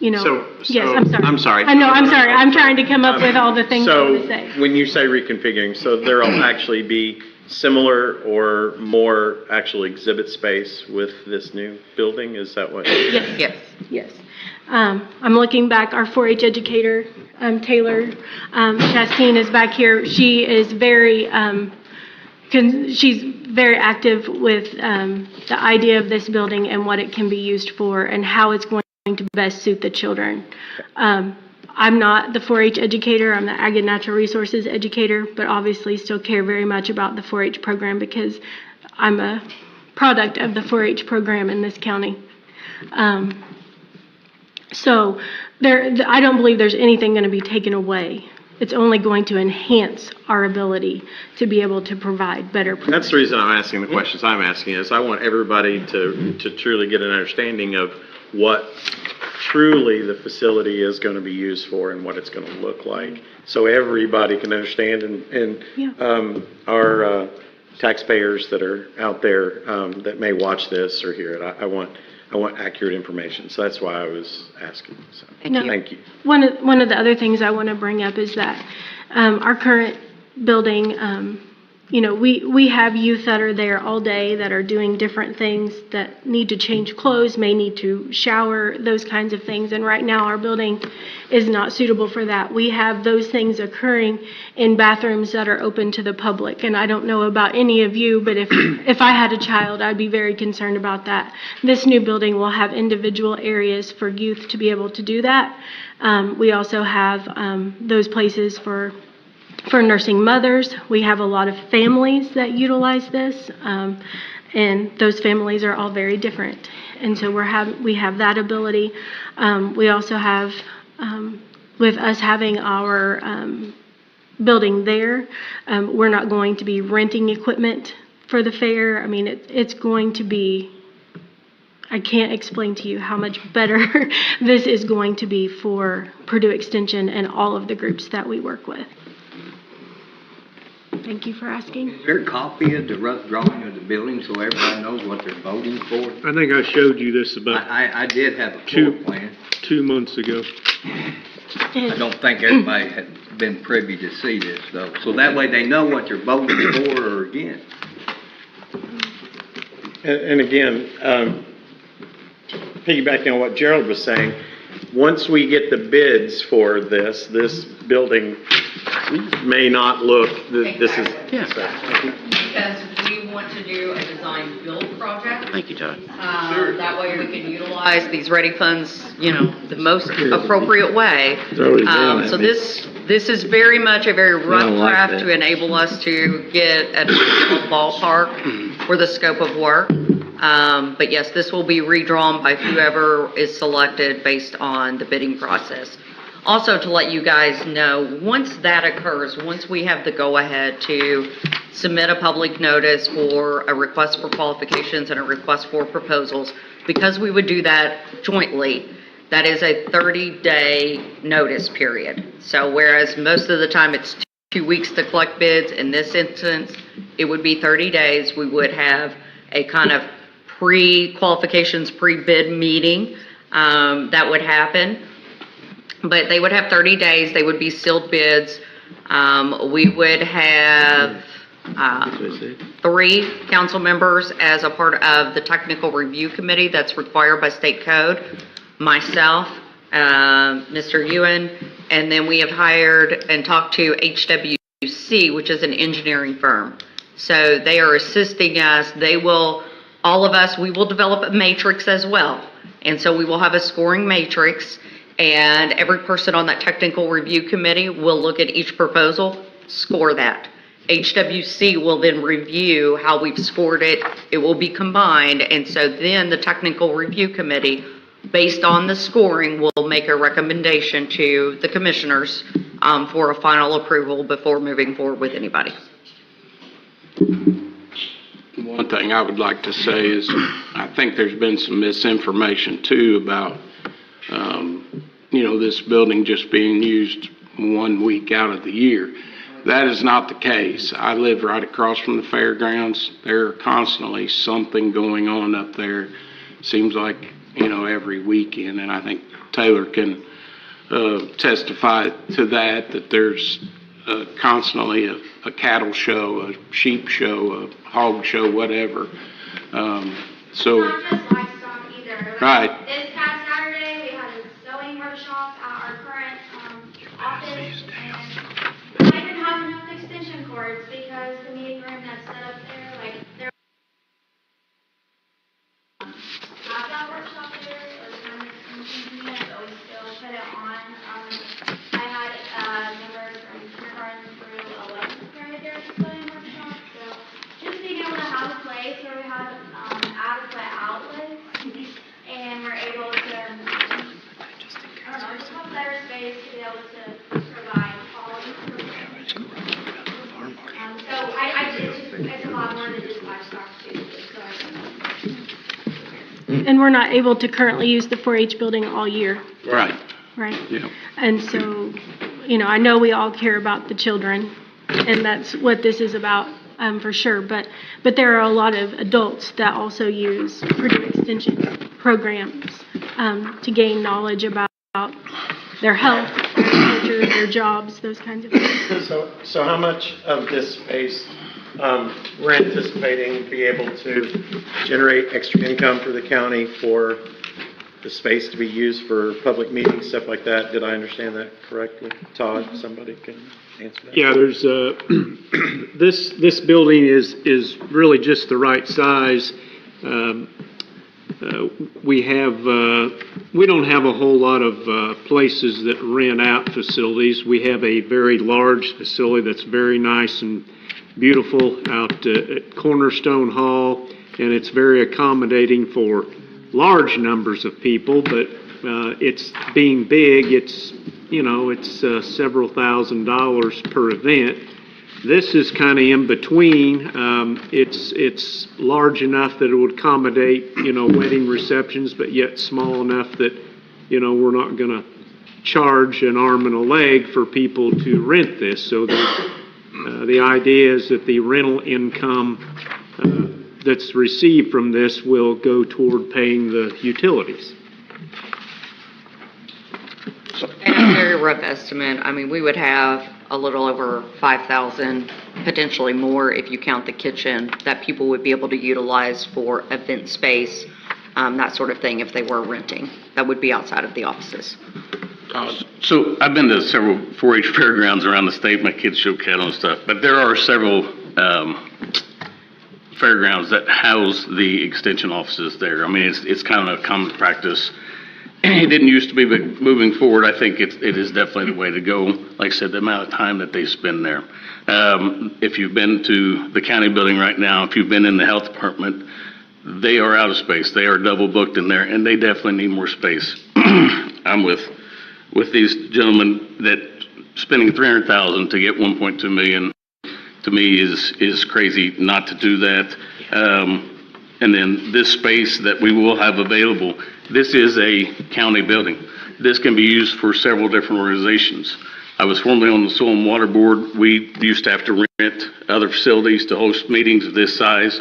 Yes, I'm sorry. I'm sorry. I know, I'm sorry. I'm trying to come up with all the things I want to say. So when you say reconfiguring, so there'll actually be similar or more actual exhibit space with this new building? Is that what? Yes. I'm looking back. Our 4-H educator, Taylor Chastain, is back here. She is she's very active with the idea of this building and what it can be used for and how it's going to best suit the children. I'm not the 4-H educator. I'm the Ag and Natural Resources educator, but obviously still care very much about the 4-H program because I'm a product of the 4-H program in this county. So I don't believe there's anything going to be taken away It's only going to enhance our ability to be able to provide better. That's the reason I'm asking the questions I'm asking, is I want everybody to truly get an understanding of what truly the facility is going to be used for and what it's going to look like. So everybody can understand, and our taxpayers that are out there that may watch this or hear it, I want accurate information. So that's why I was asking. So thank you. One of the other things I want to bring up is that our current building, we have youth that are there all day that are doing different things, that need to change clothes, may need to shower, those kinds of things. And right now our building is not suitable for that. We have those things occurring in bathrooms that are open to the public. And I don't know about any of you, but if I had a child, I'd be very concerned about that. This new building will have individual areas for youth to be able to do that. We also have those places for nursing mothers. We have a lot of families that utilize this, and those families are all very different. And so we have that ability. We also have, with us having our building there, we're not going to be renting equipment for the fair. I mean, it's going to be, I can't explain to you how much better this is going to be for Purdue Extension and all of the groups that we work with. Thank you for asking. Is there a copy of the rough drawing of the building so everybody knows what they're voting for? I think I showed you this about I did have a floor plan. 2 months ago. I don't think everybody had been privy to see this, though. So that way they know what they're voting for or against. And again, piggybacking on what Gerald was saying, once we get the bids for this building may not look, this is. Because we want to do a design build project. Thank you, Todd. That way we can utilize these ready funds, the most appropriate way. Throw it down at So me. this is very much a very rough don't like draft that. to enable us to get a ballpark for the scope of work. But yes, this will be redrawn by whoever is selected based on the bidding process. Also, to let you guys know, once that occurs, once we have the go-ahead to submit a public notice for a request for qualifications and a request for proposals, because we would do that jointly, that is a 30-day notice period. So whereas most of the time it's 2 weeks to collect bids, in this instance, it would be 30 days. We would have a kind of pre-qualifications, pre-bid meeting that would happen. But they would have 30 days. They would be sealed bids. We would have 3 council members as a part of the technical review committee that's required by state code. Myself, Mr. Ewan, and then we have hired and talked to HWC, which is an engineering firm. So they are assisting us. All of us, we will develop a matrix as well. And so we will have a scoring matrix, and every person on that technical review committee will look at each proposal, score that. HWC will then review how we've scored it. It will be combined, and so then the technical review committee, based on the scoring, will make a recommendation to the commissioners for a final approval before moving forward with anybody. One thing I would like to say is I think there's been some misinformation too about, this building just being used 1 week out of the year. That is not the case. I live right across from the fairgrounds. There are constantly something going on up there. Seems like, every weekend, and I think Taylor can testify to that there's constantly a cattle show, a sheep show, a hog show, whatever. Not just livestock either. Right. This past Saturday, we had a sewing workshop at our current office, and I didn't have enough extension cords because the meeting room that's set up there, there have that workshop there, or some extension unit, but we still put it on. I had members from kindergarten through 11th grade there at the sewing workshop, so just being able to have a place where we have adequate outlets, and we're able lot more than just livestock too, so. And we're not able to currently use the 4-H building all year, Right. right? Yeah. And so, I know we all care about the children, and that's what this is about, for sure. But there are a lot of adults that also use Purdue Extension programs to gain knowledge about their health, their culture, their jobs, those kinds of things. So how much of this space we're anticipating to be able to generate extra income for the county for the space to be used for public meetings, stuff like that? Did I understand that correctly? Todd, somebody can answer that? Yeah, there's, this building is really just the right size. We don't have a whole lot of places that rent out facilities. We have a very large facility that's very nice and beautiful out at Cornerstone Hall, and it's very accommodating for large numbers of people, but it's being big, it's several $1,000s per event. This is kind of in between. It's large enough that it would accommodate, wedding receptions, but yet small enough that, we're not going to charge an arm and a leg for people to rent this. So the idea is that the rental income that's received from this will go toward paying the utilities. At a very rough estimate, we would have a little over 5,000, potentially more if you count the kitchen, that people would be able to utilize for event space, that sort of thing, if they were renting. That would be outside of the offices. So I've been to several 4-H fairgrounds around the state. My kids show cattle and stuff, but there are several fairgrounds that house the extension offices there. It's kind of a common practice. It didn't used to be, but moving forward, I think it is definitely the way to go. Like I said, the amount of time that they spend there. If you've been to the county building right now, if you've been in the health department, they are out of space. They are double booked in there, and they definitely need more space. I'm with these gentlemen that spending $300,000 to get $1.2 million to me is crazy not to do that. And then this space that we will have available, this is a county building. This can be used for several different organizations. I was formerly on the Soil and Water Board. We used to have to rent other facilities to host meetings of this size.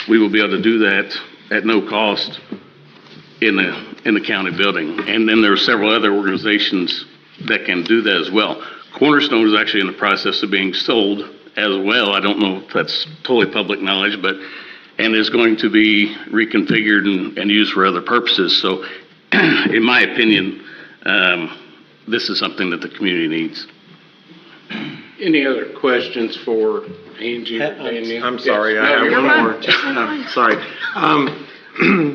We will be able to do that at no cost in the county building. And then there are several other organizations that can do that as well. Cornerstone is actually in the process of being sold as well. I don't know if that's totally public knowledge, and is going to be reconfigured and used for other purposes. So, in my opinion, this is something that the community needs. Any other questions for Angie? I'm sorry, Yes. I have No, one you're more. Sorry.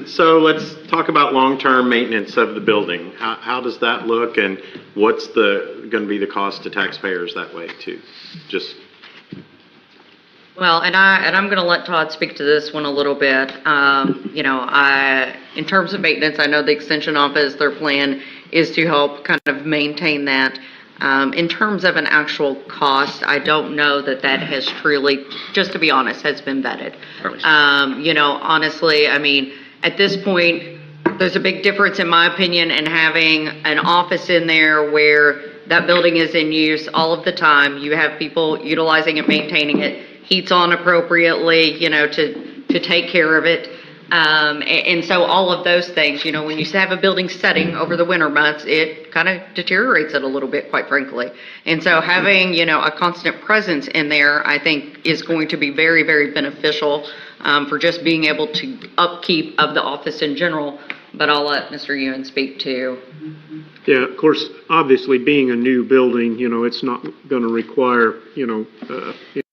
So let's talk about long-term maintenance of the building. How does that look, and what's going to be the cost to taxpayers that way too? Just. Well, and I'm going to let Todd speak to this one a little bit. In terms of maintenance, I know the extension office, their plan is to help kind of maintain that. In terms of an actual cost, I don't know that has truly, just to be honest, has been vetted. Honestly, at this point, there's a big difference, in my opinion, in having an office in there where that building is in use all of the time. You have people utilizing and maintaining it. Heat's on appropriately, to take care of it. And so all of those things, when you have a building setting over the winter months, it kind of deteriorates it a little bit, quite frankly. And so having, a constant presence in there, I think is going to be very, very beneficial for just being able to upkeep of the office in general. But I'll let Mr. Ewan speak to. Yeah, of course, obviously being a new building, it's not going to require,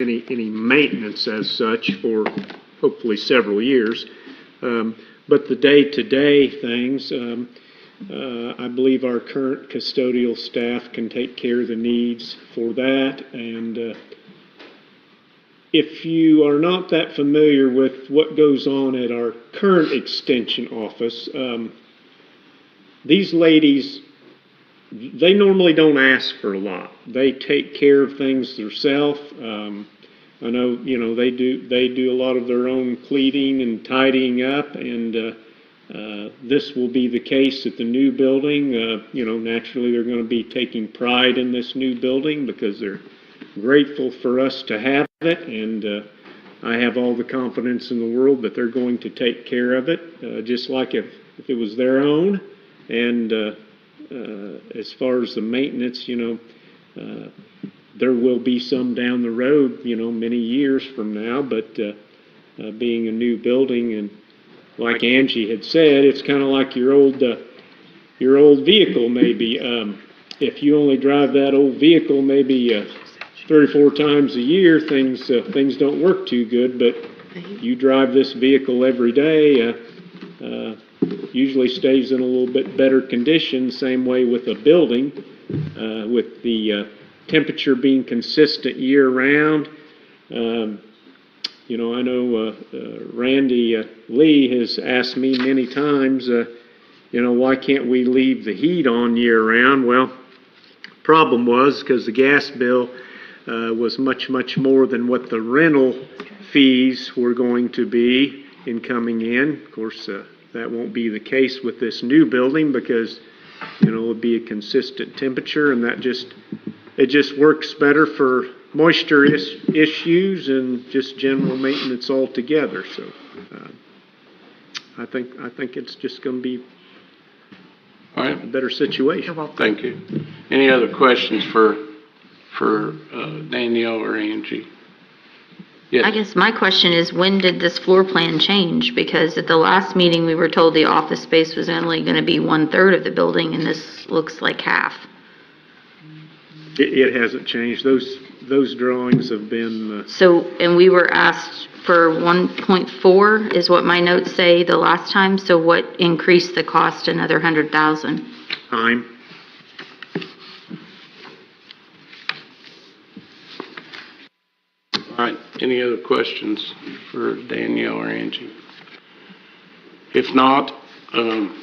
any maintenance as such for hopefully several years. But the day-to-day things, I believe our current custodial staff can take care of the needs for that. And if you are not that familiar with what goes on at our current extension office, these ladies, they normally don't ask for a lot. They take care of things themselves. I know, they do a lot of their own cleaning and tidying up, and this will be the case at the new building. Naturally, they're going to be taking pride in this new building because they're grateful for us to have it, and I have all the confidence in the world that they're going to take care of it, just like if it was their own. And as far as the maintenance, there will be some down the road, many years from now, but being a new building, and like Angie had said, it's kind of like your old vehicle maybe. If you only drive that old vehicle maybe 3 or 4 times a year, things don't work too good, but you drive this vehicle every day, usually stays in a little bit better condition. Same way with a building, with the temperature being consistent year round. I know Randy Lee has asked me many times, why can't we leave the heat on year round? Well, problem was because the gas bill was much more than what the rental fees were going to be in coming in. Of course, that won't be the case with this new building because, it'll be a consistent temperature, and it just works better for moisture issues and just general maintenance altogether. So I think it's just going to be All right. a better situation. Thank you. Any other questions for Danielle or Angie? Yes. I guess my question is, when did this floor plan change? Because at the last meeting, we were told the office space was only going to be 1/3 of the building, and this looks like half. It hasn't changed. Those drawings have been. And we were asked for 1.4 is what my notes say the last time. So what increased the cost another 100,000? Time. All right. Any other questions for Danielle or Angie? If not,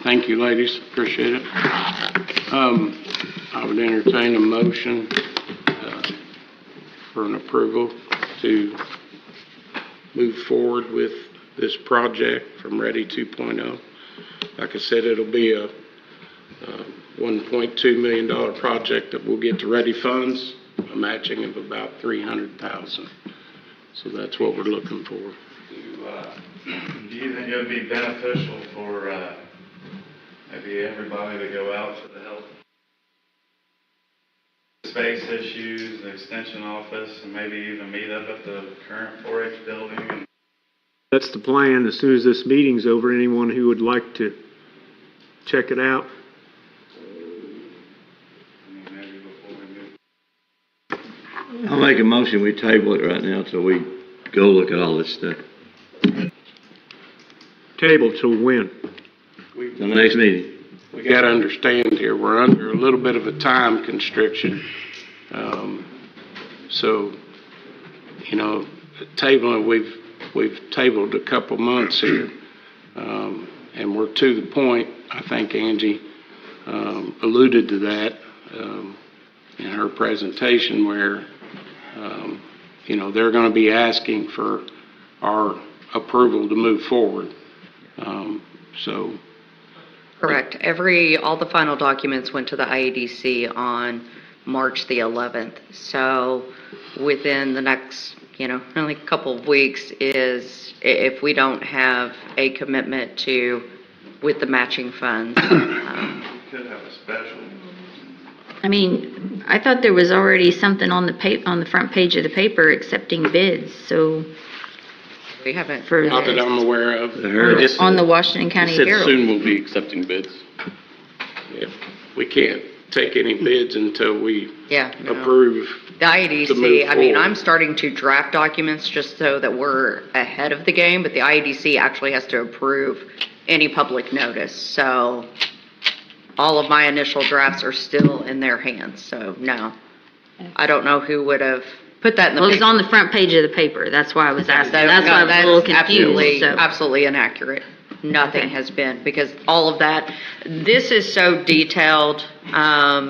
thank you, ladies. Appreciate it. I would entertain a motion for an approval to move forward with this project from Ready 2.0. Like I said, it'll be a $1.2 million project that will get to Ready funds, a matching of about $300,000. So that's what we're looking for. Do you think it would be beneficial for maybe everybody to go out to the health space issues, the extension office, and maybe even meet up at the current 4-H building? That's the plan. As soon as this meeting's over, anyone who would like to check it out. Maybe before we move. I'll make a motion, we table it right now till we go look at all this stuff. Table till when? The next meeting. We got to understand here, we're under a little bit of a time constriction. Tabling, we've tabled a couple months here. And we're to the point, I think Angie alluded to that in her presentation, where, they're going to be asking for our approval to move forward. Correct. All the final documents went to the IEDC on March the 11th. So within the next, only a couple of weeks is if we don't have a commitment with the matching funds. We could have a special. I thought there was already something on the front page of the paper accepting bids, so. We haven't. Not that I'm aware of. On the Washington County Herald. Soon we'll be accepting bids. Yeah, we can't take any bids until we No. approve. The IEDC, forward. I'm starting to draft documents just so that we're ahead of the game, but the IEDC actually has to approve any public notice. So all of my initial drafts are still in their hands. So no, I don't know who would have put that in the Well, paper. it's on the front page of the paper. That's why I was asking. That's why I was a little confused. Absolutely, so. absolutely inaccurate. Nothing has been, because all of that, this is so detailed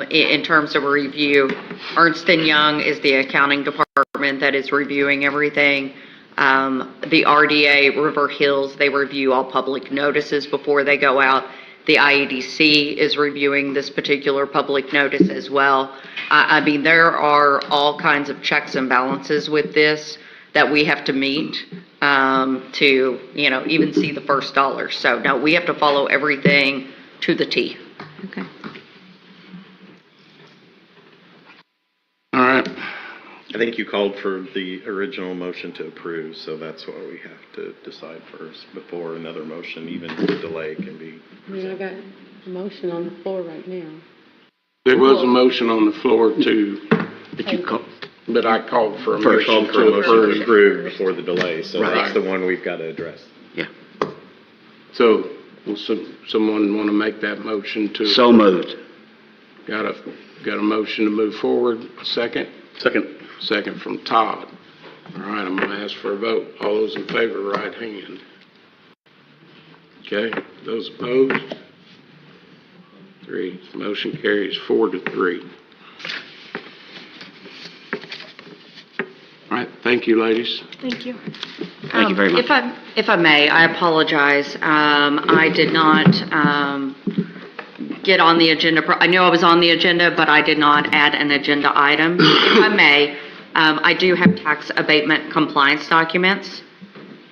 in terms of review. Ernst & Young is the accounting department that is reviewing everything. The RDA, River Hills, they review all public notices before they go out. The IEDC is reviewing this particular public notice as well. I mean, there are all kinds of checks and balances with this that we have to meet to, even see the first dollar. So, no, we have to follow everything to the T. Okay. All right. I think you called for the original motion to approve, so that's what we have to decide first before another motion, even delay, can be. I got a motion on the floor right now. There was a motion on the floor but I called for a motion to approve before the delay, so Right. that's the one we've got to address. So, will someone want to make that motion to? So moved. Got a motion to move forward. Second? Second from Todd. All right, I'm going to ask for a vote. All those in favor, right hand. Okay, those opposed? 3. Motion carries 4-3. All right, thank you, ladies. Thank you. Thank you very much. If I may, I apologize. I did not get on the agenda. I knew I was on the agenda, but I did not add an agenda item. If I may, I do have tax abatement compliance documents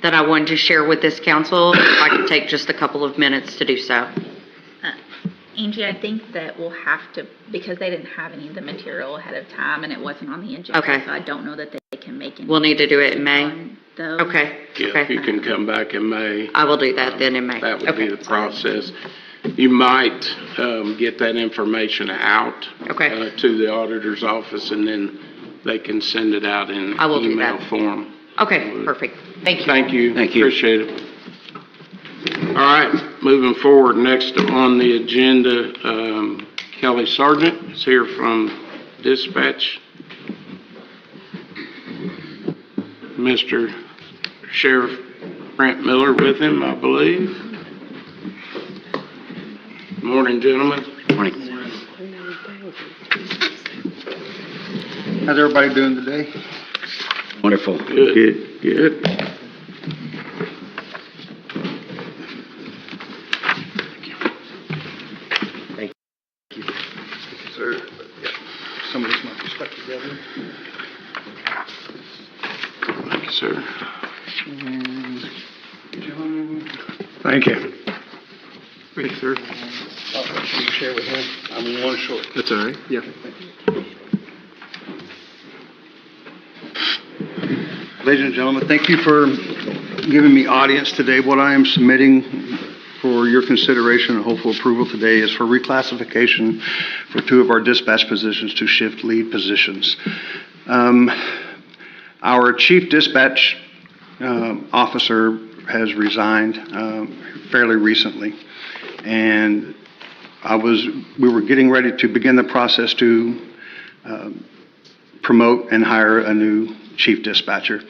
that I wanted to share with this council. If I could take just a couple of minutes to do so. Angie, I think that we'll have to, because they didn't have any of the material ahead of time and it wasn't on the agenda. Okay. So I don't know that they can make any. We'll need to do it in May. Those. Okay. Yeah, if you can come back in May. I will do that then in May. That would be the process. You might get that information out to the auditor's office, and then they can send it out in I will do email that. form. Okay, perfect. Thank you. Thank you. Thank you. Appreciate it. All right, moving forward, next on the agenda, Kelly Sargent is here from Dispatch. Mr. Sheriff Brent Miller with him, I believe. Morning, gentlemen. Morning. How's everybody doing today? Wonderful. Good. Thank you. Sir, some of this might be stuck together. Thank you, sir. Thank you. Thank you, sir. You share with him. I'm one short. That's all right. Yeah. Ladies and gentlemen, thank you for giving me audience today. What I am submitting for your consideration and hopeful approval today is for reclassification for 2 of our dispatch positions to shift lead positions. Our chief dispatch officer has resigned fairly recently, and we were getting ready to begin the process to promote and hire a new chief dispatcher.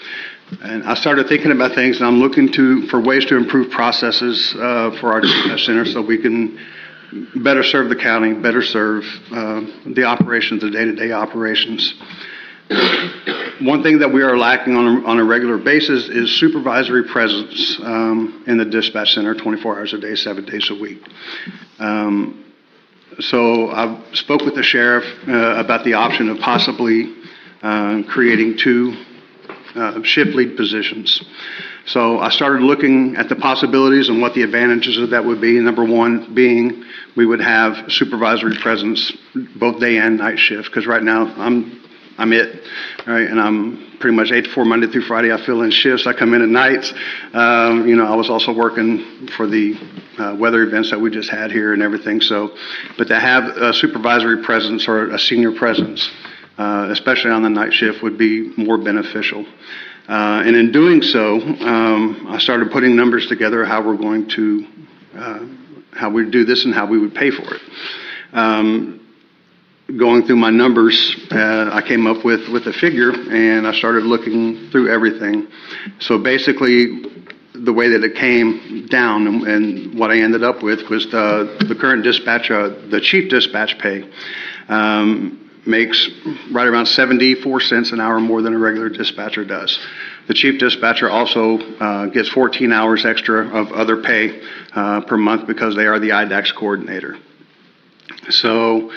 And I started thinking about things, and I'm looking for ways to improve processes for our dispatch center so we can better serve the county, better serve the operations, the day-to-day operations. One thing that we are lacking on a regular basis is supervisory presence in the dispatch center 24 hours a day, 7 days a week. So I spoke with the sheriff about the option of possibly creating 2 shift lead positions. So I started looking at the possibilities and what the advantages of that would be. Number 1 being we would have supervisory presence both day and night shift, because right now I'm it, right? And I'm pretty much 8 to 4 Monday through Friday. I fill in shifts. I come in at nights. I was also working for the weather events that we just had here and everything. So, but to have a supervisory presence or a senior presence, especially on the night shift, would be more beneficial. And in doing so, I started putting numbers together how we're going to, how we do this and how we would pay for it. Going through my numbers, I came up with a figure, and I started looking through everything. So basically, the way that it came down and what I ended up with was the current dispatch, the chief dispatch pay makes right around 74 cents an hour more than a regular dispatcher does. The chief dispatcher also gets 14 hours extra of other pay per month because they are the IDAX coordinator. So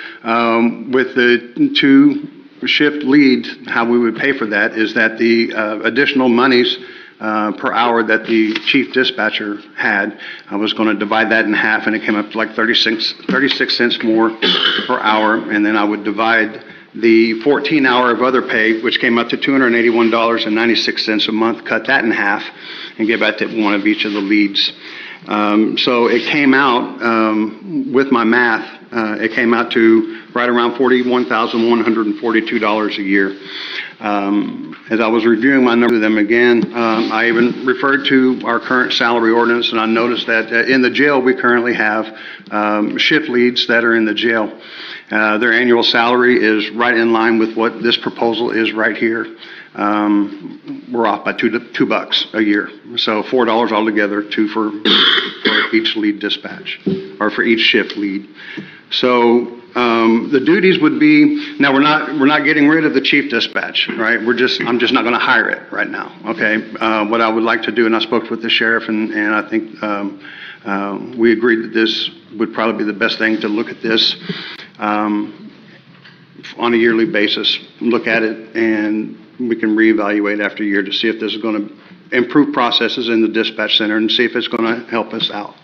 with the two shift lead, how we would pay for that is that the additional monies per hour that the chief dispatcher had, I was going to divide that in half, and it came up to like 36 cents more per hour, and then I would divide the 14-hour of other pay, which came up to $281.96 a month, cut that in half, and give that to one of each of the leads. So it came out, with my math, it came out to right around $41,142 a year. As I was reviewing my numbers with them again, I even referred to our current salary ordinance, and I noticed that in the jail we currently have shift leads that are in the jail. Their annual salary is right in line with what this proposal is right here. We're off by $2 a year, so $4 altogether, $2 for each lead dispatch, or for each shift lead. So the duties would be, now we're not getting rid of the chief dispatch, right? I'm just not going to hire it right now. Okay. What I would like to do, and I spoke with the sheriff, and I think we agreed that this would probably be the best thing to look at this on a yearly basis, look at it, and we can reevaluate after a year to see if this is going to improve processes in the dispatch center and see if it's going to help us out.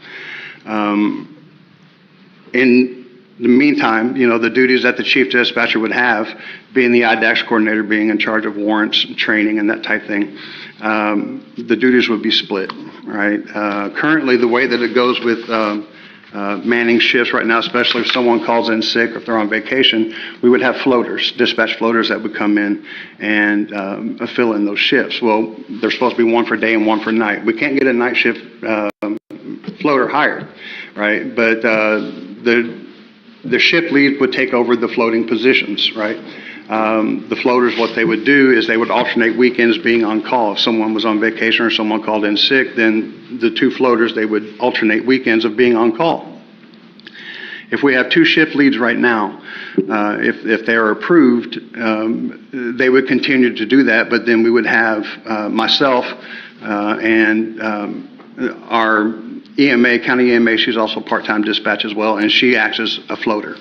In the meantime, the duties that the chief dispatcher would have, being the IDAX coordinator, being in charge of warrants, training, and that type thing, the duties would be split, right? Currently, the way that it goes with manning shifts right now, especially if someone calls in sick or if they're on vacation, we would have floaters, dispatch floaters that would come in and fill in those shifts. Well, there's supposed to be one for day and one for night. We can't get a night shift floater hired, right? But the shift lead would take over the floating positions, right? The floaters, what they would do is they would alternate weekends being on call. If someone was on vacation or someone called in sick, then the two floaters, they would alternate weekends of being on call. If we have two shift leads right now, if they are approved, they would continue to do that, but then we would have myself and our EMA, county EMA, she's also part-time dispatch as well, and she acts as a floater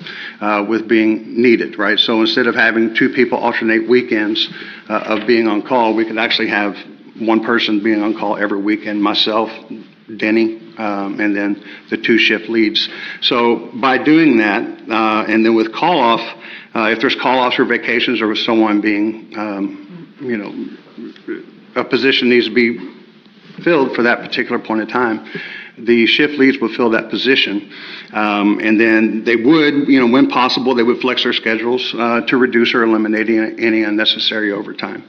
with being needed, right? So instead of having two people alternate weekends of being on call, we could actually have one person being on call every weekend, myself, Denny, and then the two shift leads. So by doing that, and then with call-off, if there's call-offs or vacations or with someone being, a position needs to be filled for that particular point in time, the shift leads would fill that position. And then they would, when possible, they would flex their schedules to reduce or eliminate any unnecessary overtime.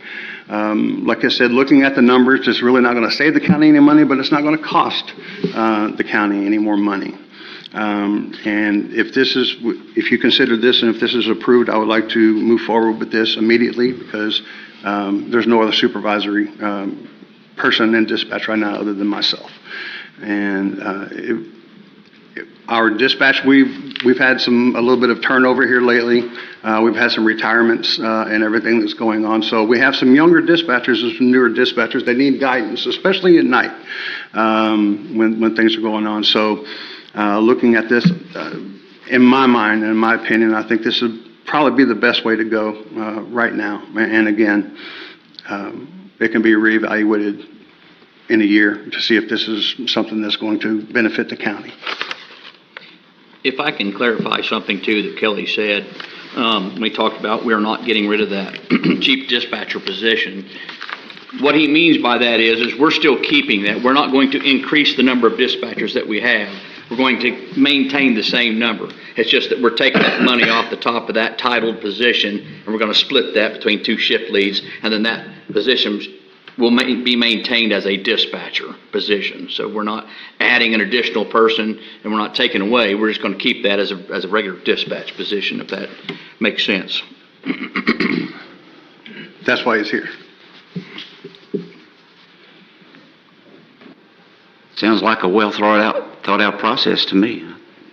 Like I said, looking at the numbers, it's really not going to save the county any money, but it's not going to cost the county any more money. And if you consider this and if this is approved, I would like to move forward with this immediately because there's no other supervisory person in dispatch right now other than myself. And our dispatch, we've had a little bit of turnover here lately. We've had some retirements and everything that's going on. So we have some younger dispatchers and some newer dispatchers that need guidance, especially at night when things are going on. So looking at this, in my mind, in my opinion, I think this would probably be the best way to go right now. And again, it can be reevaluated in a year to see if this is something that's going to benefit the county. If I can clarify something too that Kelly said, we talked about we're not getting rid of that chief dispatcher position. What he means by that is we're still keeping that. We're not going to increase the number of dispatchers that we have. We're going to maintain the same number. It's just that we're taking that money off the top of that titled position and we're going to split that between two shift leads, and then that position will be maintained as a dispatcher position. So we're not adding an additional person and we're not taking away. We're just going to keep that as a regular dispatch position, if that makes sense. That's why he's here. Sounds like a well thought out process to me.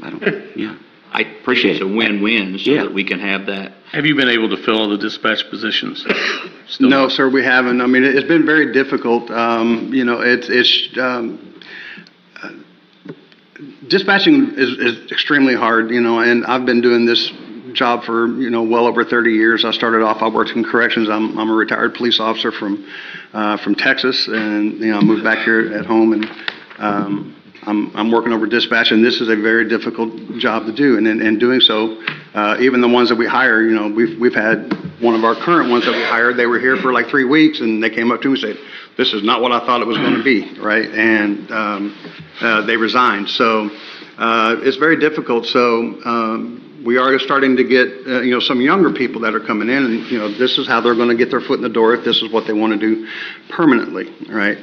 I Appreciate think it's a win-win so Yeah. that we can have that. Have you been able to fill all the dispatch positions? Still No, not? sir, we haven't. I mean, it's been very difficult. Dispatching is extremely hard, and I've been doing this job for, well over 30 years. I started off, I worked in corrections. I'm a retired police officer from Texas, and, I moved back here at home, and I'm working over dispatch, and this is a very difficult job to do. And in doing so, even the ones that we hire, we've had one of our current ones that we hired, they were here for like 3 weeks, and they came up to me and said, this is not what I thought it was going to be, right? And they resigned. So it's very difficult. So we are starting to get, some younger people that are coming in, and, this is how they're going to get their foot in the door if this is what they want to do permanently, right?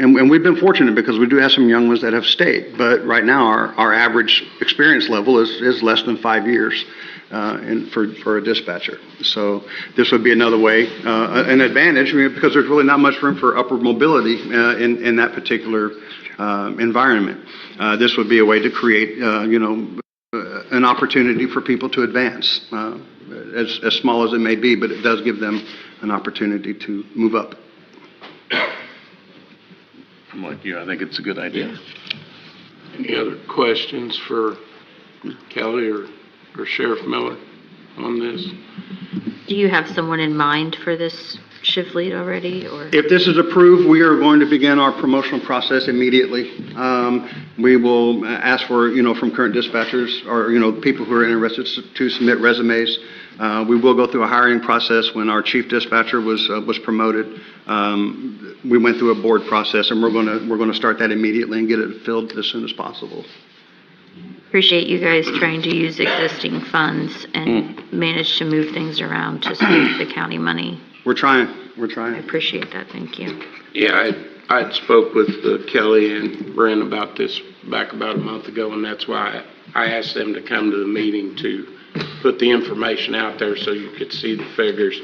And we've been fortunate because we do have some young ones that have stayed. But right now, our average experience level is less than 5 years for a dispatcher. So this would be another way, an advantage, because there's really not much room for upward mobility in that particular environment. This would be a way to create, an opportunity for people to advance, as small as it may be, but it does give them an opportunity to move up. I'm like you, I think it's a good idea. Any other questions for Kelly or Sheriff Miller on this? Do you have someone in mind for this shift lead already, or? If this is approved, we are going to begin our promotional process immediately. We will ask for, from current dispatchers or, people who are interested to submit resumes. We will go through a hiring process. When our chief dispatcher was promoted, we went through a board process, and we're going to start that immediately and get it filled as soon as possible. Appreciate you guys trying to use existing funds and manage to move things around to save the county money. We're trying. I appreciate that, thank you. Yeah, I spoke with Kelly and Brent about this back about a month ago, and that's why I asked them to come to the meeting to put the information out there so you could see the figures.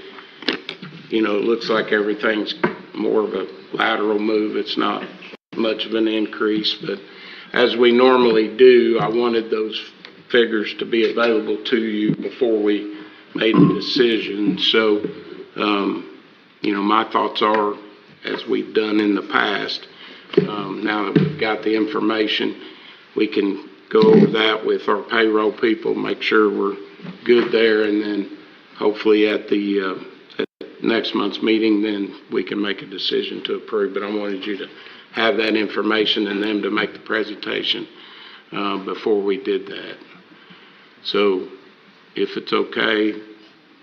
It looks like everything's more of a lateral move. It's not much of an increase, but as we normally do, I wanted those figures to be available to you before we made the decision. So, my thoughts are, as we've done in the past, now that we've got the information, we can go over that with our payroll people, make sure we're good there, and then hopefully at the next month's meeting, then we can make a decision to approve. But I wanted you to have that information and them to make the presentation before we did that. So if it's okay,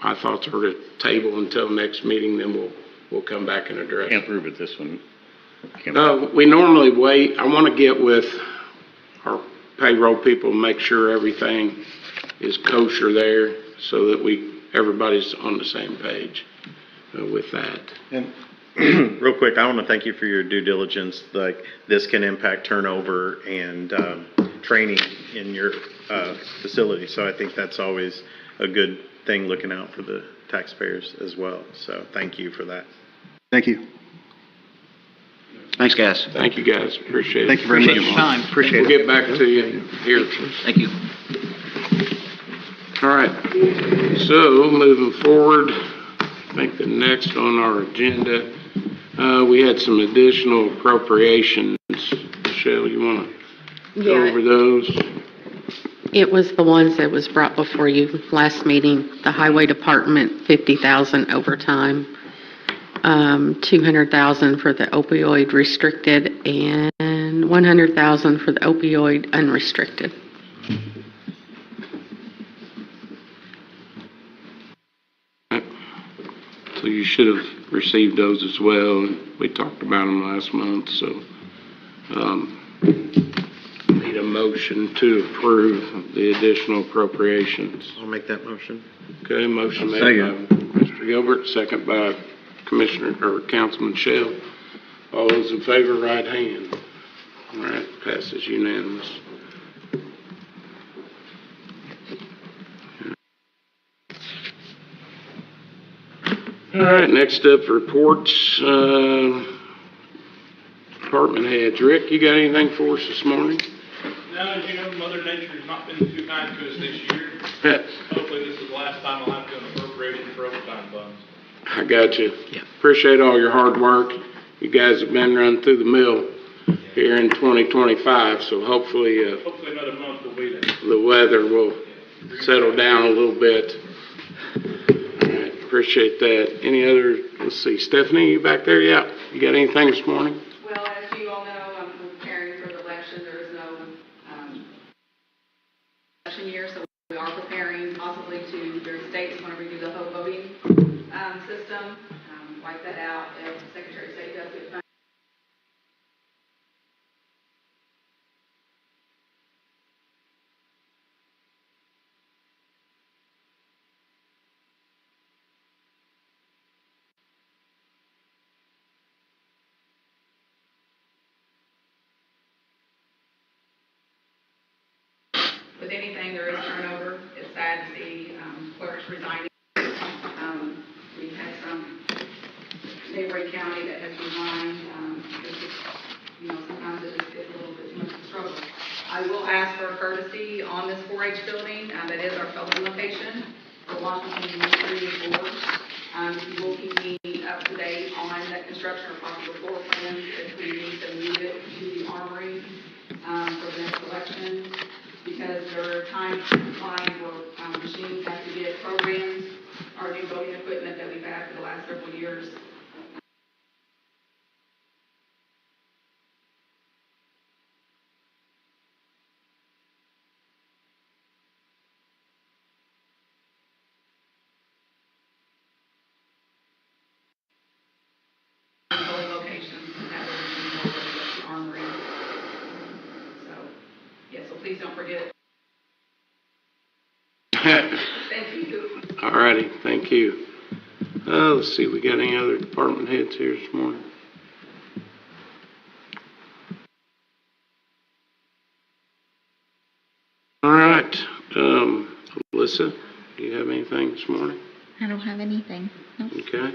my thoughts are to table until next meeting, then we'll come back and address it. Can't prove it this one. We normally wait. I want to get with our payroll people and make sure everything is kosher there so that everybody's on the same page with that. And real quick, I want to thank you for your due diligence. Like, this can impact turnover and training in your facility. So I think that's always a good thing, looking out for the taxpayers as well. So thank you for that. Thank you. Thanks, guys. Thank you, guys. Appreciate it. Thank you very much. Appreciate your time. Appreciate We'll it. get back to you here. Thank you. All right. So moving forward, I think the next on our agenda, we had some additional appropriations. Michelle, you want to go over those? It was the ones that was brought before you last meeting. The Highway Department, $50,000 overtime, $200,000 for the opioid restricted, and $100,000 for the opioid unrestricted. So you should have received those as well. We talked about them last month, so need a motion to approve the additional appropriations. I'll make that motion. Okay, motion made by Mr. Gilbert, second by Councilman Shell. All those in favor, right hand. All right, passes unanimous. All right, next up, reports. department heads. Rick, you got anything for us this morning? Now, as you know, Mother Nature has not been too kind to us this year. Hopefully this is the last time I'll have to appropriate it for overtime funds. I got you. Appreciate all your hard work. You guys have been run through the mill here in 2025, so hopefully Hopefully another month will be there. the weather will settle down a little bit. All right, appreciate that. Any other, let's see, Stephanie, you back there? Yeah. You got anything this morning? Well, as you all know, I'm preparing for the election. There is no election year, so we are preparing possibly to, there's states want to redo the whole voting system, wipe that out if the Secretary of State does get funded. With anything, there is turnover. It's sad to see clerks resigning. We've had some neighboring county that has resigned. It's just, sometimes it just gets a little bit much of a struggle. I will ask for a courtesy on this 4-H building. That is our Felton location for Washington Administrative Board. If you will keep me up to date on that construction or possible floor plans, if we need to move it to the armory for the next election. Because there are times where machines have to get programs, our new voting equipment that we've had for the last several years. Voting locations, and that will be the armory. So please don't forget. Thank you. All righty, thank you. Let's see, we got any other department heads here this morning? All right, Alyssa, do you have anything this morning? I don't have anything. Nope. Okay.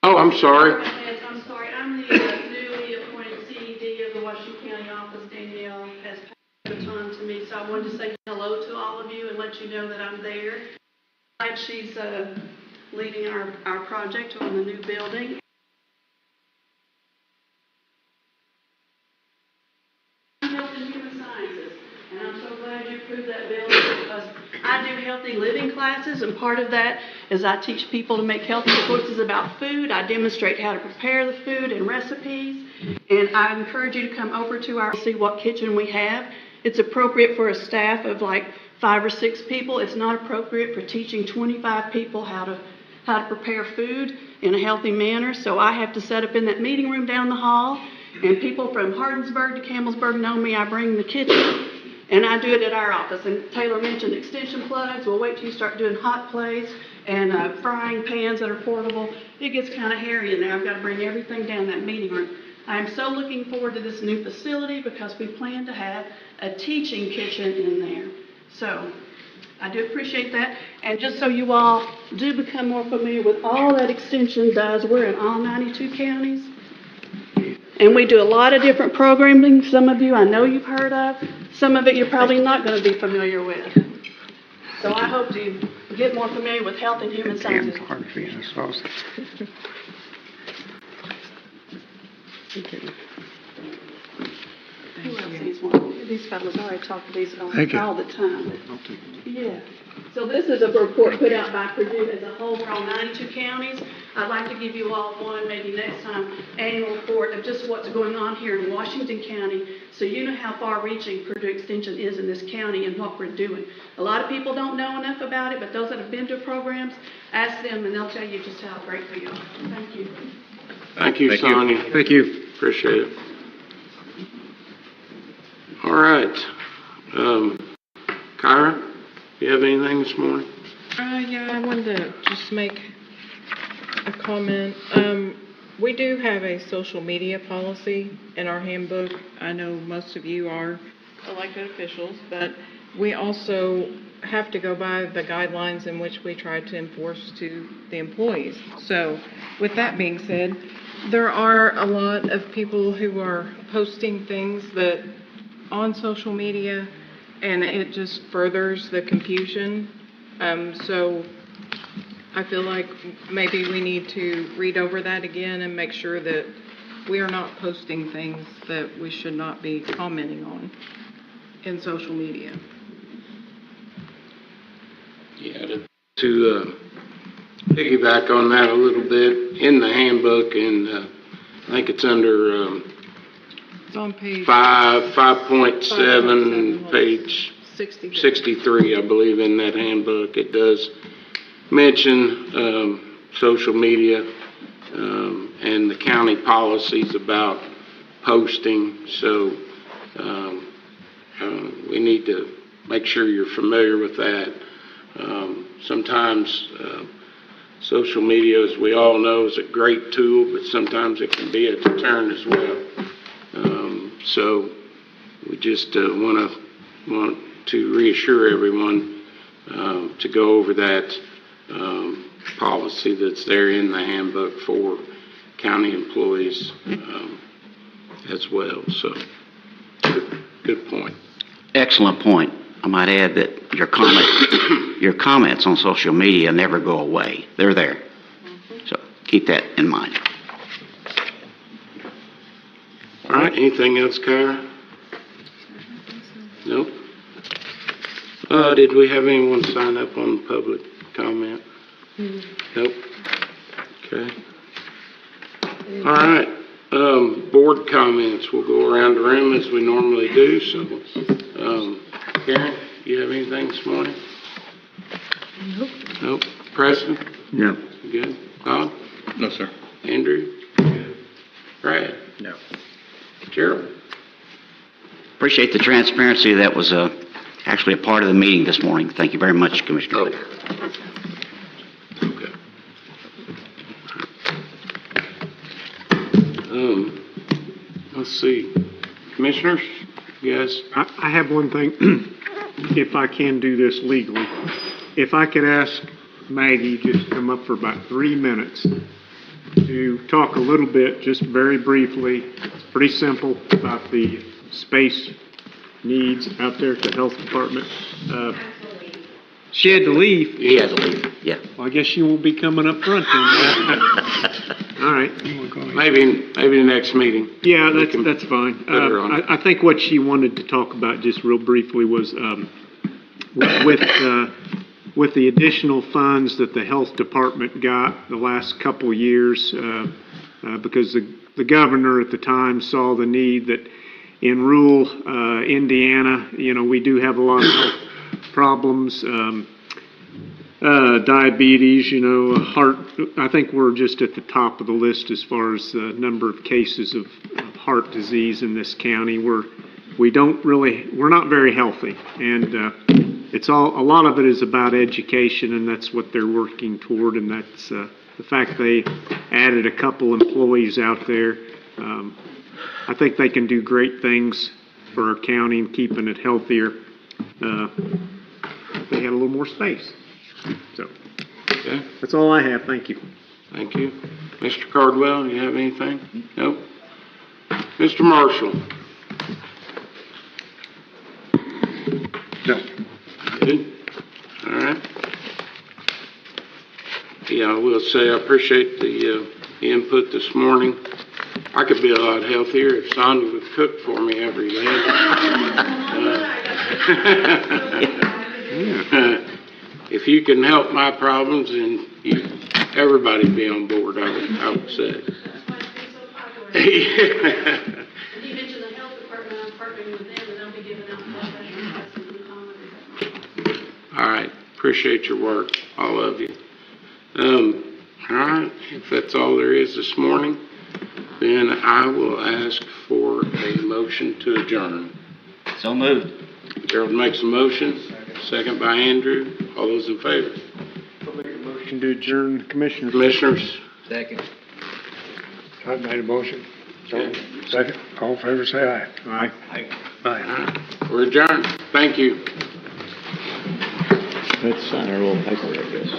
Oh, I'm sorry. I'm sorry, I'm the newly appointed CED of the Washington County office. Danielle has passed the baton to me, so I wanted to say hello to all of you and let you know that I'm there. She's leading our project on the new building. Health and Human Sciences, and I'm so glad you approved that bill because I do healthy living classes, and part of that is I teach people to make healthy choices about food. I demonstrate how to prepare the food and recipes, and I encourage you to come over to our see what kitchen we have. It's appropriate for a staff of like 5 or 6 people. It's not appropriate for teaching 25 people how to prepare food in a healthy manner. So I have to set up in that meeting room down the hall, and people from Hardinsburg to Campbellsburg know me. I bring the kitchen, and I do it at our office. And Taylor mentioned extension plugs. We'll wait till you start doing hot plates and frying pans that are portable. It gets kind of hairy in there. I've got to bring everything down that meeting room. I am so looking forward to this new facility because we plan to have a teaching kitchen in there. So I do appreciate that. And just so you all do become more familiar with all that extension does, we're in all 92 counties. And we do a lot of different programming. Some of you I know you've heard of. Some of it you're probably not going to be familiar with. So I hope you get more familiar with health and human sciences. Who else needs one? These fellows, I already talk to these all the time. Yeah. So this is a report put out by Purdue as a whole. We're on 92 counties. I'd like to give you all one, maybe next time, annual report of just what's going on here in Washington County, so you know how far-reaching Purdue Extension is in this county and what we're doing. A lot of people don't know enough about it, but those that have been to programs, ask them and they'll tell you just how great we are. Thank you. Thank you, Sonia. Thank you. Appreciate it. All right. Kyra, you have anything this morning? Yeah, I wanted to just make a comment. We do have a social media policy in our handbook. I know most of you are elected officials, but we also have to go by the guidelines in which we try to enforce to the employees. So with that being said, There are a lot of people who are posting things that on social media, and it just furthers the confusion. So I feel like maybe we need to read over that again and make sure that we are not posting things that we should not be commenting on in social media. Yeah, to piggyback on that a little bit, in the handbook, and I think it's under It's on page 5.7, page 63, I believe, in that handbook. It does mention social media and the county policies about posting. So we need to make sure you're familiar with that. Sometimes social media, as we all know, is a great tool, but sometimes it can be a deterrent as well. So we just want to reassure everyone to go over that policy that's there in the handbook for county employees as well. So good point. Excellent point. I might add that your comments on social media never go away. They're there. So keep that in mind. All right, anything else, Kyra? Nope. Did we have anyone sign up on public comment? Nope. Okay. All right, board comments. We'll go around the room as we normally do. So, Karen, you have anything this morning? Nope. Nope. Preston? No. Good. Bob? No, sir. Andrew? Good. Brad? No. Gerald? Appreciate the transparency. That was actually a part of the meeting this morning. Thank you very much, Commissioner. Okay. Let's see. Commissioners, you guys? I have one thing, if I can do this legally. If I could ask Maggie just to come up for about 3 minutes to talk a little bit, just very briefly, pretty simple, about the space needs out there at the health department. She had to leave. He had to leave, yeah. Well, I guess she won't be coming up front then. All right. Maybe the next meeting. Yeah, that's fine. her on. I think what she wanted to talk about just real briefly was with the additional funds that the health department got the last couple of years, because the governor at the time saw the need that in rural Indiana, we do have a lot of health problems, diabetes, heart. I think we're just at the top of the list as far as the number of cases of heart disease in this county. We're not very healthy, and a lot of it is about education, and that's what they're working toward, and that's the fact they added a couple employees out there. I think they can do great things for our county and keeping it healthier. If they had a little more space. So, okay. That's all I have. Thank you. Thank you. Mr. Cardwell, do you have anything? Nope. Mr. Marshall? No. Good. All right. Yeah, I will say I appreciate the input this morning. I could be a lot healthier if Sonia would cook for me every day. If you can help my problems, and everybody be on board, I would say. You mentioned the health department, I'm partnering with them, and they'll be giving out blood pressure tests and glucometers. All right, appreciate your work, all of you. All right, if that's all there is this morning, then I will ask for a motion to adjourn. So moved. Gerald makes a motion, second by Andrew. All those in favor? I'll make a motion to adjourn, Commissioners. Commissioners? Second. I made a motion. Second. All in favor, say aye. Aye. Aye. We're adjourned. Thank you. Let's sign our little paper, I guess.